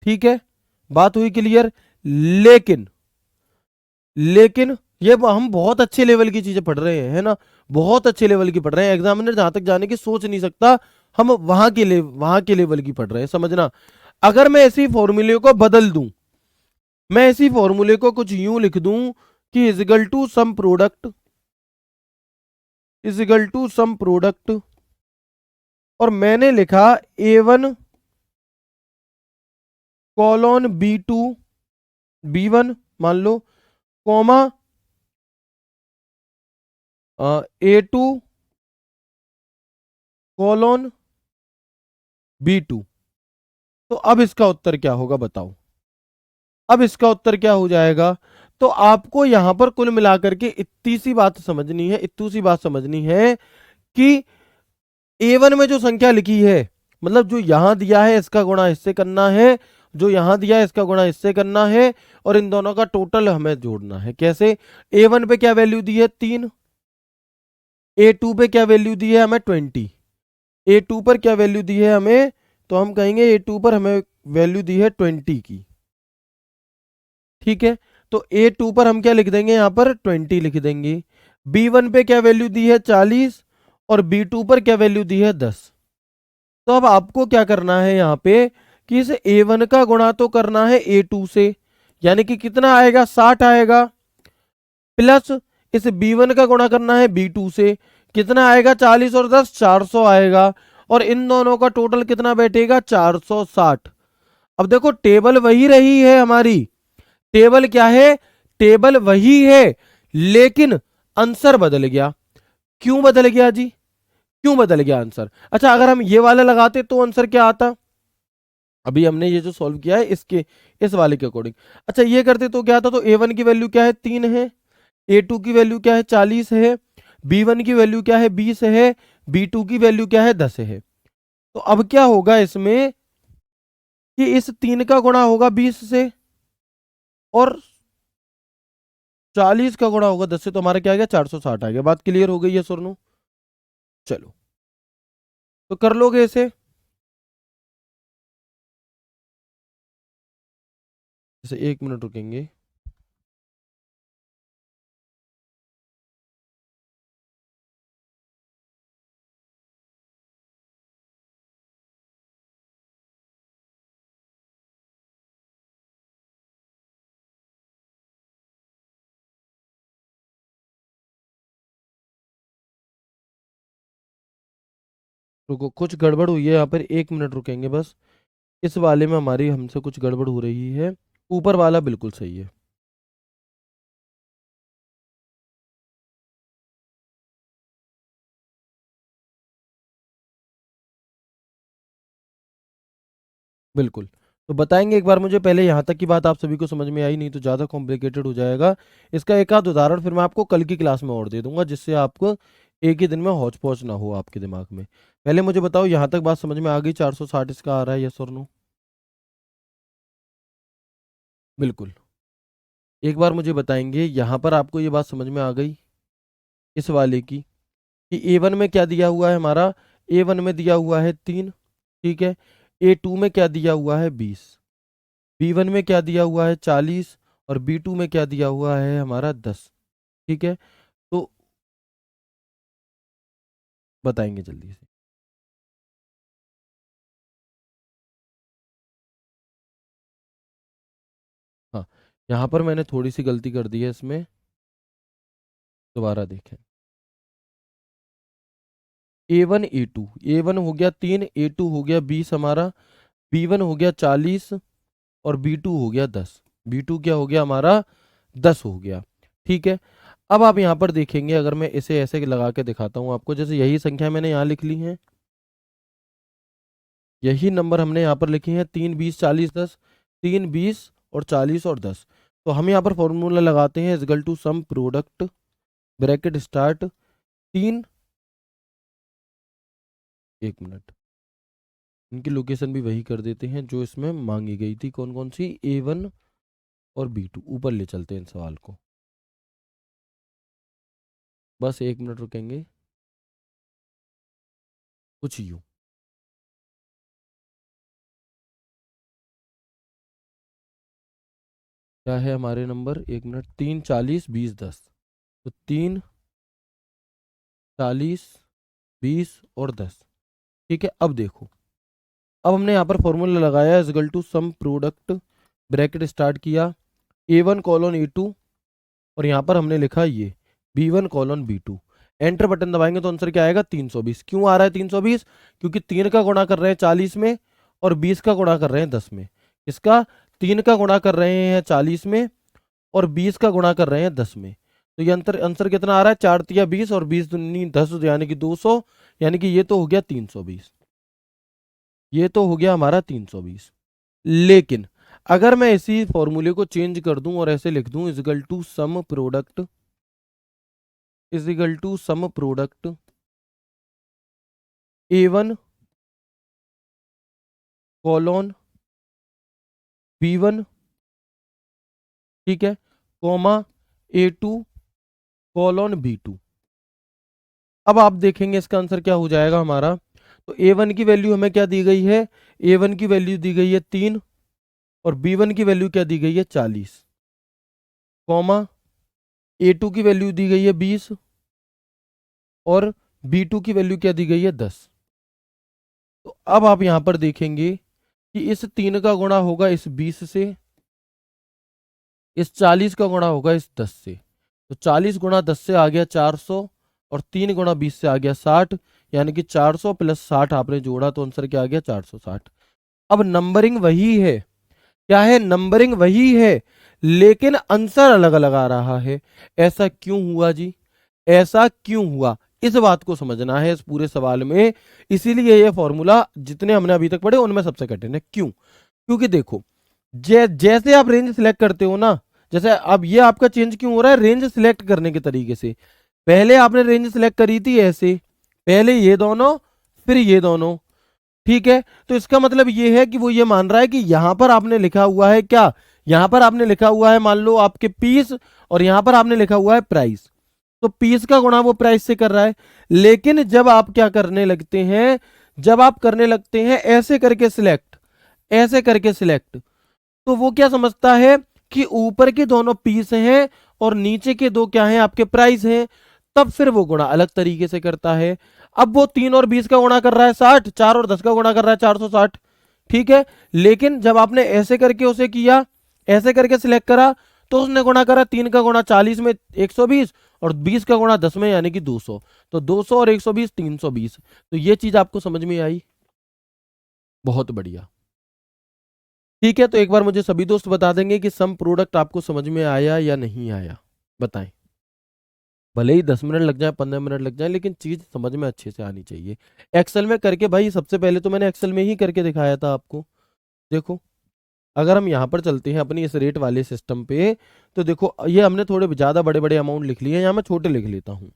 S1: ठीक है, बात हुई क्लियर? लेकिन लेकिन ये हम बहुत अच्छे लेवल की चीजें पढ़ रहे हैं, है ना? बहुत अच्छे लेवल की पढ़ रहे हैं, एग्जामिनर जहां तक जाने की सोच नहीं सकता, हम वहां के लेवल की पढ़ रहे हैं, समझना। अगर मैं इसी फॉर्मूले को बदल दूं, मैं इसी फॉर्मूले को कुछ यूं लिख दूं कि equal to sum product, equal to sum product, और मैंने लिखा A1 कॉलोन B2 B1 मान लो, कॉमा A2 कॉलोन B2। तो अब इसका उत्तर क्या होगा बताओ? अब इसका उत्तर क्या हो जाएगा? तो आपको यहां पर कुल मिलाकर के इतनी सी बात समझनी है, इतनी सी बात समझनी है कि A1 में जो संख्या लिखी है, मतलब जो यहां दिया है इसका गुणा इससे करना है, जो यहां दिया है इसका गुणा इससे करना है, और इन दोनों का टोटल हमें जोड़ना है। कैसे? A1 पे क्या वैल्यू दी है? 3। A2 पे क्या वैल्यू दी है हमें? 20। A2 पर क्या वैल्यू दी है हमें? तो हम कहेंगे A2 पर हमें वैल्यू दी है 20 की। ठीक है। तो A2 पर हम क्या लिख देंगे, यहां पर 20 लिख देंगे। B1 पे क्या वैल्यू दी है? 40। और B2 पर क्या वैल्यू दी है? 10। तो अब आपको क्या करना है यहाँ पे, कि इस A1 का गुणा तो करना है A2 से, यानी कि कितना आएगा? 60 आएगा, प्लस इस B1 का गुणा करना है B2 से, कितना आएगा? 40 और 10 400 आएगा, और इन दोनों का टोटल कितना बैठेगा? 460। अब देखो टेबल वही रही है हमारी, टेबल क्या है? टेबल वही है, लेकिन आंसर बदल गया। क्यों बदल गया जी? क्यों बदल गया आंसर? अच्छा, अगर हम ये वाला लगाते तो आंसर क्या आता? अभी हमने ये जो सॉल्व किया है इसके, इस वाले के अकॉर्डिंग। अच्छा, ये करते तो क्या आता? तो A1 की वैल्यू क्या है? 3 है। A2 की वैल्यू क्या है? 40 है। B1 की वैल्यू क्या है? 20 है। B2 की वैल्यू क्या है? 10 है। तो अब क्या होगा इसमें, कि इस 3 का गुणा होगा 20 से, और 40 का गुणा होगा 10 से, तो हमारा क्या आ गया? 460 आ गया। बात क्लियर हो गई है सुरनु? चलो, तो कर लोगे इसे? जैसे 1 मिनट रुकेंगे। रुको, कुछ गड़बड़ हुई है यहाँ पर, 1 मिनट रुकेंगे बस। इस वाले में हमारी हमसे कुछ गड़बड़ हो रही है। ऊपर वाला बिल्कुल सही है। बिल्कुल। तो बताएंगे एक बार मुझे, पहले यहाँ तक की बात आप सभी को समझ में आई? नहीं तो ज़्यादा कॉम्प्लिकेटेड हो जाएगा। इसका एक आध उदाहरण फिर मैं आपको कल की क्लास में और दे दूंगा, जिससे आपको एक ही दिन में हौच पौच ना हो आपके दिमाग में। पहले मुझे बताओ, यहाँ तक बात समझ में आ गई? 460 इसका आ रहा है, यस और नो? बिल्कुल। एक बार मुझे बताएंगे, यहाँ पर आपको ये बात समझ में आ गई इस वाले की, कि A1 में क्या दिया हुआ है हमारा? A1 में दिया हुआ है 3, ठीक है। A2 में क्या दिया हुआ है? 20। B1 में क्या दिया हुआ है? 40। और B2 में क्या दिया हुआ है हमारा? 10। ठीक है। तो बताएंगे जल्दी से। हाँ, यहाँ पर मैंने थोड़ी सी गलती कर दी है इसमें, दोबारा देखें। A1 A2, A1 हो गया 3, A2 हो गया 20 हमारा, B1 हो गया 40 और B2 हो गया 10। B2 क्या हो गया हमारा? 10 हो गया। ठीक है। अब आप यहाँ पर देखेंगे, अगर मैं इसे ऐसे लगा के दिखाता हूँ आपको, जैसे यही संख्या मैंने यहाँ लिख ली है, यही नंबर हमने यहाँ पर लिखे हैं, 3 20 40 10। 3 20 और 40 और 10। तो हम यहाँ पर फॉर्मूला लगाते हैं, equal to sum product, bracket start, 3। 1 minute, इनकी लोकेशन भी वही कर देते हैं जो इसमें मांगी गई थी। कौन कौन सी? A1 और B2। ऊपर ले चलते हैं इन सवाल को, बस 1 मिनट रुकेंगे। कुछ यूं, क्या है हमारे नंबर? 1 मिनट, 3 40 20 10। तो 3 40 20 और 10। ठीक है। अब देखो, अब हमने यहाँ पर फॉर्मूला लगाया, equal to sum product, bracket start किया, A1 कॉलन A2, और यहाँ पर हमने लिखा ये B1 colon B2। Enter button दबाएंगे तो आंसर क्या आएगा? 320। क्यों आ रहा है 320? क्योंकि 3 का गुणा कर रहे हैं 40 में और 20 का गुणा कर रहे हैं 10 में। इसका 3 का गुणा कर रहे हैं 40 में और 20 का गुणा कर रहे हैं 10 में। तो ये अंतर आंसर कितना आ रहा है? 4 तिया 20 और 20 दूनी 10, यानी कि 200। यानी कि ये तो हो गया 320। ये तो हो गया हमारा 320। लेकिन अगर मैं इसी फॉर्मूले को चेंज कर दूं और ऐसे लिख दूं, equal to sum product, equal to sum product A1 colon B1, ठीक है, कॉमा A2 कॉलोन B2। अब आप देखेंगे इसका आंसर क्या हो जाएगा हमारा। तो A1 की वैल्यू हमें क्या दी गई है? A1 की वैल्यू दी गई है 3 और B1 की वैल्यू क्या दी गई है? 40, कॉमा A2 की वैल्यू दी गई है 20 और B2 की वैल्यू क्या दी गई है? 10। तो अब आप यहां पर देखेंगे कि इस 3 का गुणा होगा इस 20 से, इस 40 का गुणा होगा इस 10 से। तो 40 गुणा 10 से आ गया 400 और 3 गुणा 20 से आ गया 60। यानी कि 400 प्लस 60 आपने जोड़ा तो आंसर क्या आ गया? 460। अब नंबरिंग वही है, क्या है? नंबरिंग वही है, लेकिन आंसर अलग अलग आ रहा है। ऐसा क्यों हुआ जी? ऐसा क्यों हुआ? इस बात को समझना है इस पूरे सवाल में। इसीलिए ये फॉर्मूला जितने हमने अभी तक पढ़े उनमें सबसे कठिन है। क्यों? क्योंकि देखो, जैसे आप रेंज सिलेक्ट करते हो ना, जैसे अब ये आपका चेंज क्यों हो रहा है? रेंज सिलेक्ट करने के तरीके से। पहले आपने रेंज सिलेक्ट करी थी ऐसे, पहले ये दोनों फिर ये दोनों, ठीक है। तो इसका मतलब ये है कि वो ये मान रहा है कि यहां पर आपने लिखा हुआ है क्या? यहां पर आपने लिखा हुआ है मान लो आपके पीस, और यहां पर आपने लिखा हुआ है प्राइस। तो पीस का गुणा वो प्राइस से कर रहा है। लेकिन जब आप क्या करने लगते हैं, जब आप करने लगते हैं ऐसे करके सिलेक्ट, ऐसे करके सिलेक्ट, तो वो क्या समझता है कि ऊपर के दोनों पीस हैं और नीचे के दो क्या हैं, आपके प्राइस हैं, तब फिर वो गुणा अलग तरीके से करता है। अब वो 3 और 20 का गुणा कर रहा है 60, 4 और 10 का गुणा कर रहा है 460, ठीक है। लेकिन जब आपने ऐसे करके उसे किया, ऐसे करके सिलेक्ट करा, तो उसने गुणा करा 3 का गुणा 40 में 120 और 20 का गुणा 10 में यानी कि 200। तो 200 और 120 320। तो ये चीज आपको समझ में आई? बहुत बढ़िया। ठीक है, तो एक बार मुझे सभी दोस्त बता देंगे कि सम प्रोडक्ट आपको समझ में आया या नहीं आया, बताएं। भले ही 10 मिनट लग जाए, 15 मिनट लग जाए, लेकिन चीज समझ में अच्छे से आनी चाहिए। एक्सेल में करके भाई, सबसे पहले तो मैंने एक्सेल में ही करके दिखाया था आपको। देखो, अगर हम यहाँ पर चलते हैं अपनी इस रेट वाले सिस्टम पे, तो देखो ये हमने थोड़े ज़्यादा बड़े बड़े अमाउंट लिख लिए हैं, यहाँ मैं छोटे लिख लेता हूँ,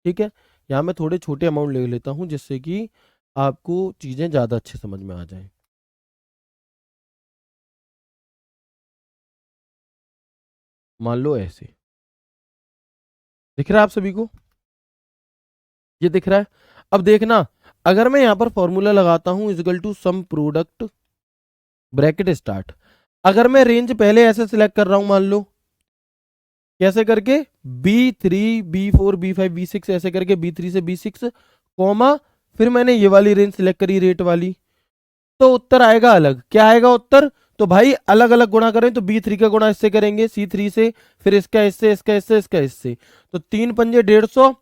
S1: ठीक है। यहाँ मैं थोड़े छोटे अमाउंट लिख लेता हूँ जिससे कि आपको चीज़ें ज़्यादा अच्छे समझ में आ जाएं। मान लो ऐसे दिख रहा है आप सभी को, ये दिख रहा है। अब देखना, अगर मैं यहाँ पर फॉर्मूला लगाता हूँ equal to sum product bracket start, अगर मैं रेंज पहले ऐसे सिलेक्ट कर रहा हूँ, मान लो कैसे करके, B3 B4 B5 B6 ऐसे करके, B3 से B6 कॉमा, फिर मैंने ये वाली रेंज सिलेक्ट करी रेट वाली, तो उत्तर आएगा अलग। क्या आएगा उत्तर? तो भाई अलग अलग गुणा करें तो B3 का गुणा इससे करेंगे, C3 से, फिर इसका इससे, इसका इससे, इसका इससे, तो 3 पंजे 150,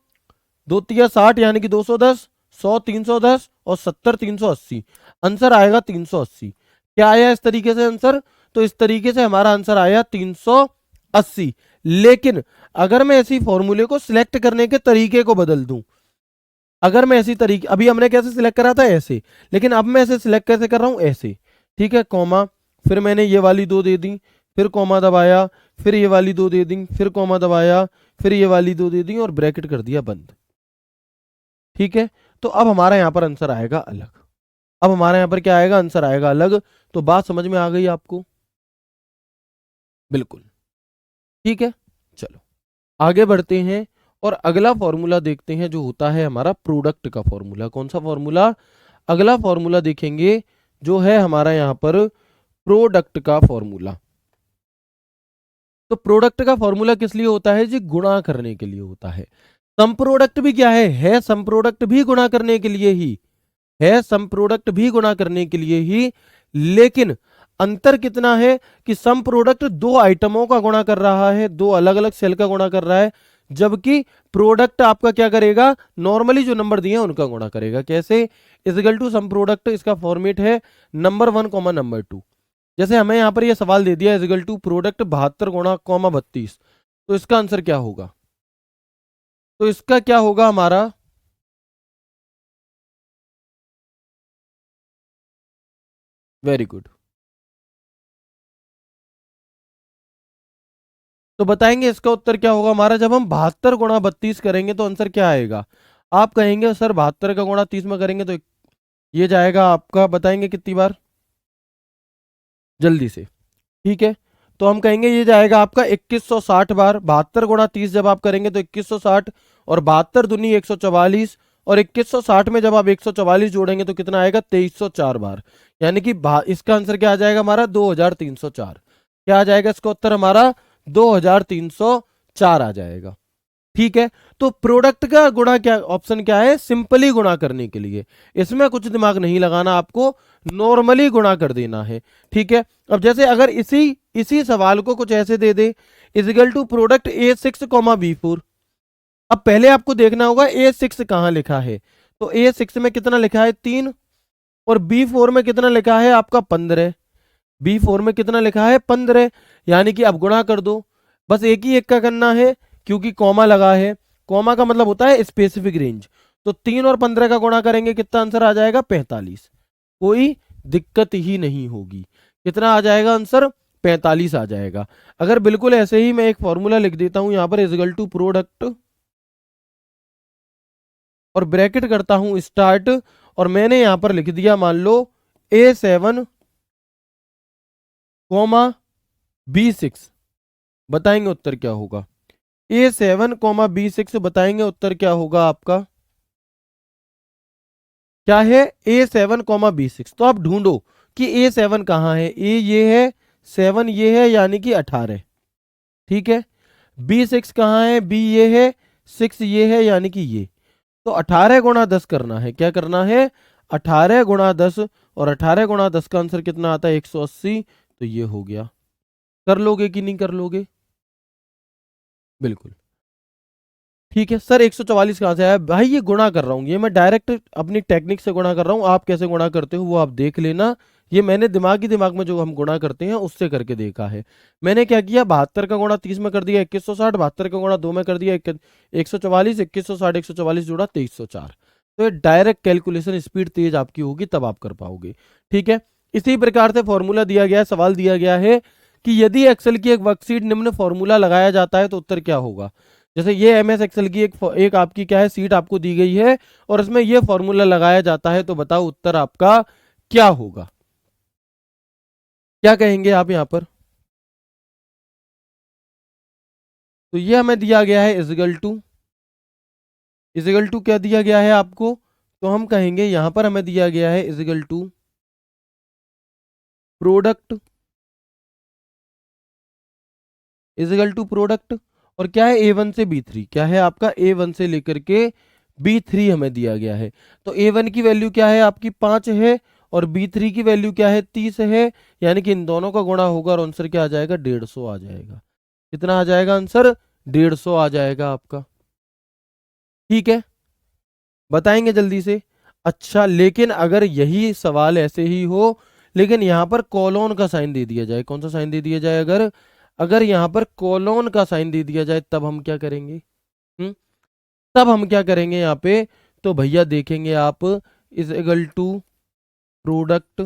S1: 2 तिया 60 यानी कि 210, 100 310 और 70 380। आंसर आएगा 380। क्या आया इस तरीके से आंसर? तो इस तरीके से हमारा आंसर आया 380। लेकिन अगर मैं ऐसी फॉर्मूले को सिलेक्ट करने के तरीके को बदल दूं, अगर मैं ऐसी तरीके, अभी हमने कैसे सिलेक्ट करा था ऐसे, लेकिन अब मैं ऐसे सिलेक्ट कैसे कर रहा हूं, ऐसे, ठीक है, कॉमा, फिर मैंने ये वाली दो दे दी, फिर कॉमा दबाया, फिर ये वाली दो दे दी, फिर कॉमा दबाया, फिर ये वाली दो दे दी और ब्रैकेट कर दिया बंद, ठीक है। तो अब हमारा यहां पर आंसर आएगा अलग। अब हमारे यहां पर क्या आएगा, आंसर आएगा अलग। तो बात समझ में आ गई आपको? बिल्कुल, ठीक है। चलो आगे बढ़ते हैं और अगला फॉर्मूला देखते हैं जो होता है हमारा प्रोडक्ट का फॉर्मूला। कौन सा फॉर्मूला? अगला फॉर्मूला देखेंगे जो है हमारा यहां पर प्रोडक्ट का फॉर्मूला। तो प्रोडक्ट का फॉर्मूला किस लिए होता है जी? गुणा करने के लिए होता है। सम प्रोडक्ट भी क्या है सम प्रोडक्ट भी गुणा करने के लिए ही है, सम प्रोडक्ट भी गुणा करने के लिए ही। लेकिन अंतर कितना है कि सम प्रोडक्ट दो आइटमों का गुणा कर रहा है, दो अलग अलग सेल का गुणा कर रहा है, जबकि प्रोडक्ट आपका क्या करेगा, नॉर्मली जो नंबर दिए हैं उनका गुणा करेगा। कैसे? इजिकल टू सम प्रोडक्ट, इसका फॉर्मेट है नंबर 1 कॉमा नंबर 2। जैसे हमें यहां पर यह सवाल दे दिया इजिकल टू प्रोडक्ट 72 गुणा कॉमा 32, तो इसका आंसर क्या होगा? तो इसका क्या होगा हमारा, वेरी गुड, तो बताएंगे इसका उत्तर क्या होगा हमारा। जब हम 72 गुणा 32 करेंगे तो आंसर क्या आएगा? आप कहेंगे सर 72 का गुणा 30 में करेंगे तो ये जाएगा आपका, बताएंगे कितनी बार जल्दी से, ठीक है। तो हम कहेंगे ये जाएगा आपका 2160 बार। 72 गुणा 30 जब आप करेंगे तो 2160, और 72 दूनी 144, और 2160 में जब आप 144 जोड़ेंगे तो कितना आएगा, 2304 बार। यानी कि इसका आंसर क्या आ जाएगा हमारा, 2304। क्या आ जाएगा इसका उत्तर हमारा, 2304 आ जाएगा, ठीक है। तो प्रोडक्ट का गुणा क्या ऑप्शन क्या है, सिंपली गुणा करने के लिए, इसमें कुछ दिमाग नहीं लगाना आपको, नॉर्मली गुणा कर देना है, ठीक है। अब जैसे अगर इसी इसी सवाल को कुछ ऐसे दे दे, equal to product A6 comma B4। अब पहले आपको देखना होगा A6 कहां लिखा है, तो A6 में कितना लिखा है 3, और B4 में कितना लिखा है आपका 15, B4 में कितना लिखा है 15, यानी कि अब गुणा कर दो। बस एक ही एक का करना है क्योंकि कॉमा लगा है, कॉमा का मतलब होता है स्पेसिफिक रेंज। तो 3 और 15 का गुणा करेंगे कितना आंसर आ जाएगा, 45। कोई दिक्कत ही नहीं होगी। कितना आ जाएगा आंसर, 45 आ जाएगा। अगर बिल्कुल ऐसे ही मैं एक फॉर्मूला लिख देता हूं यहां पर, इजिकल टू प्रोडक्ट और ब्रैकेट करता हूं स्टार्ट, और मैंने यहां पर लिख दिया मान लो A7 कॉमा B6, बताएंगे उत्तर क्या होगा। A7 कॉमा B6 बताएंगे उत्तर क्या होगा आपका, क्या है A7 कॉमा B6। तो आप ढूंढो कि A7 कहां है, ए ये है, 7 ये है यानी कि 18, ठीक है। B6 कहाँ है, B ये है, 6 ये है यानी कि ये। तो 18 गुणा 10 करना है, क्या करना है, 18 गुणा 10, और 18 गुणा 10 का आंसर कितना आता है, 180। तो ये हो गया। कर लोगे कि नहीं कर लोगे, बिल्कुल ठीक है। सर 144 कहाँ से आया, भाई ये गुणा कर रहा हूँ, ये मैं डायरेक्ट अपनी टेक्निक से गुणा कर रहा हूँ, आप कैसे गुणा करते हो वो आप देख लेना। ये मैंने दिमाग में जो हम गुणा करते हैं उससे करके देखा है। मैंने क्या किया, 72 का गुणा 30 में कर दिया 2160, 72 का गुणा 2 में कर दिया 144, 2160 144 जोड़ा 2304। तो ये डायरेक्ट कैलकुलेशन स्पीड तेज आपकी होगी तब आप कर पाओगे, ठीक है। इसी प्रकार से फॉर्मूला दिया गया है, सवाल दिया गया है कि यदि एक्सेल की एक वर्कशीट निम्न फॉर्मूला लगाया जाता है तो उत्तर क्या होगा। जैसे ये एमएस एक्सेल की एक आपकी क्या है सीट आपको दी गई है और इसमें ये फॉर्मूला लगाया जाता है, तो बताओ उत्तर आपका क्या होगा, क्या कहेंगे आप यहां पर। तो ये हमें दिया गया है इजिकल टू क्या दिया गया है आपको, तो हम कहेंगे यहां पर हमें दिया गया है equal to product, equal to product, और क्या है A1 से B3, क्या है आपका A1 से लेकर के B3 हमें दिया गया है। तो A1 की वैल्यू क्या है आपकी 5 है और B3 की वैल्यू क्या है 30 है, यानी कि इन दोनों का गुणा होगा और आंसर क्या आ जाएगा, 150 आ जाएगा। कितना आ जाएगा आंसर, 150 आ जाएगा आपका, ठीक है। बताएंगे जल्दी से। अच्छा लेकिन अगर यही सवाल ऐसे ही हो लेकिन यहां पर कोलोन का साइन दे दिया जाए, कौन सा साइन दे दिया जाए, अगर अगर यहां पर कोलोन का साइन दे दिया जाए तब हम क्या करेंगे, हम्म तब हम क्या करेंगे यहाँ पे, तो भैया देखेंगे आप इज इक्वल टू प्रोडक्ट,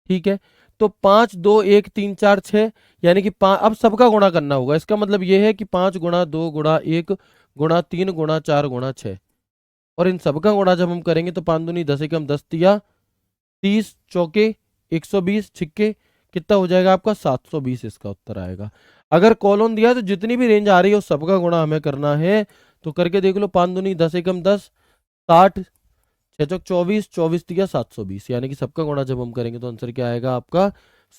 S1: ठीक है। तो 5 2 1 3 4 6, यानी कि अब सबका गुणा करना होगा, इसका मतलब ये है कि 5 गुणा 2 गुणा 1 गुणा 3 गुणा 4 गुणा 6, और इन सबका गुणा जब हम करेंगे तो 5 दूनी 10 एकम 10 तिया 30 चौके 120 छिक्के, कितना हो जाएगा आपका 720, इसका उत्तर आएगा। अगर कॉलोन दिया तो जितनी भी रेंज आ रही है उस सबका गुणा हमें करना है, तो करके देख लो, 5 दूनी 10 एकम 10, 60 6 चौक 24, 24 तिया 720, यानी कि सबका गुणा जब हम करेंगे तो आंसर क्या आएगा आपका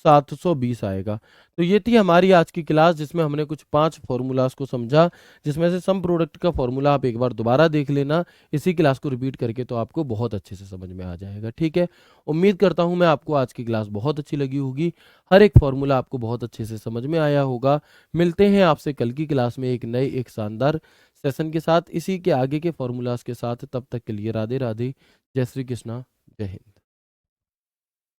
S1: 720 आएगा। तो ये थी हमारी आज की क्लास जिसमें हमने कुछ 5 फॉर्मूलाज को समझा, जिसमें से सम प्रोडक्ट का फॉर्मूला आप एक बार दोबारा देख लेना, इसी क्लास को रिपीट करके, तो आपको बहुत अच्छे से समझ में आ जाएगा, ठीक है। उम्मीद करता हूँ मैं आपको आज की क्लास बहुत अच्छी लगी होगी, हर एक फॉर्मूला आपको बहुत अच्छे से समझ में आया होगा। मिलते हैं आपसे कल की क्लास में एक नए एक शानदार सेशन के साथ, इसी के आगे के फॉर्मूलाज के साथ। तब तक के लिए राधे राधे, जय श्री कृष्णा, जय हिंद।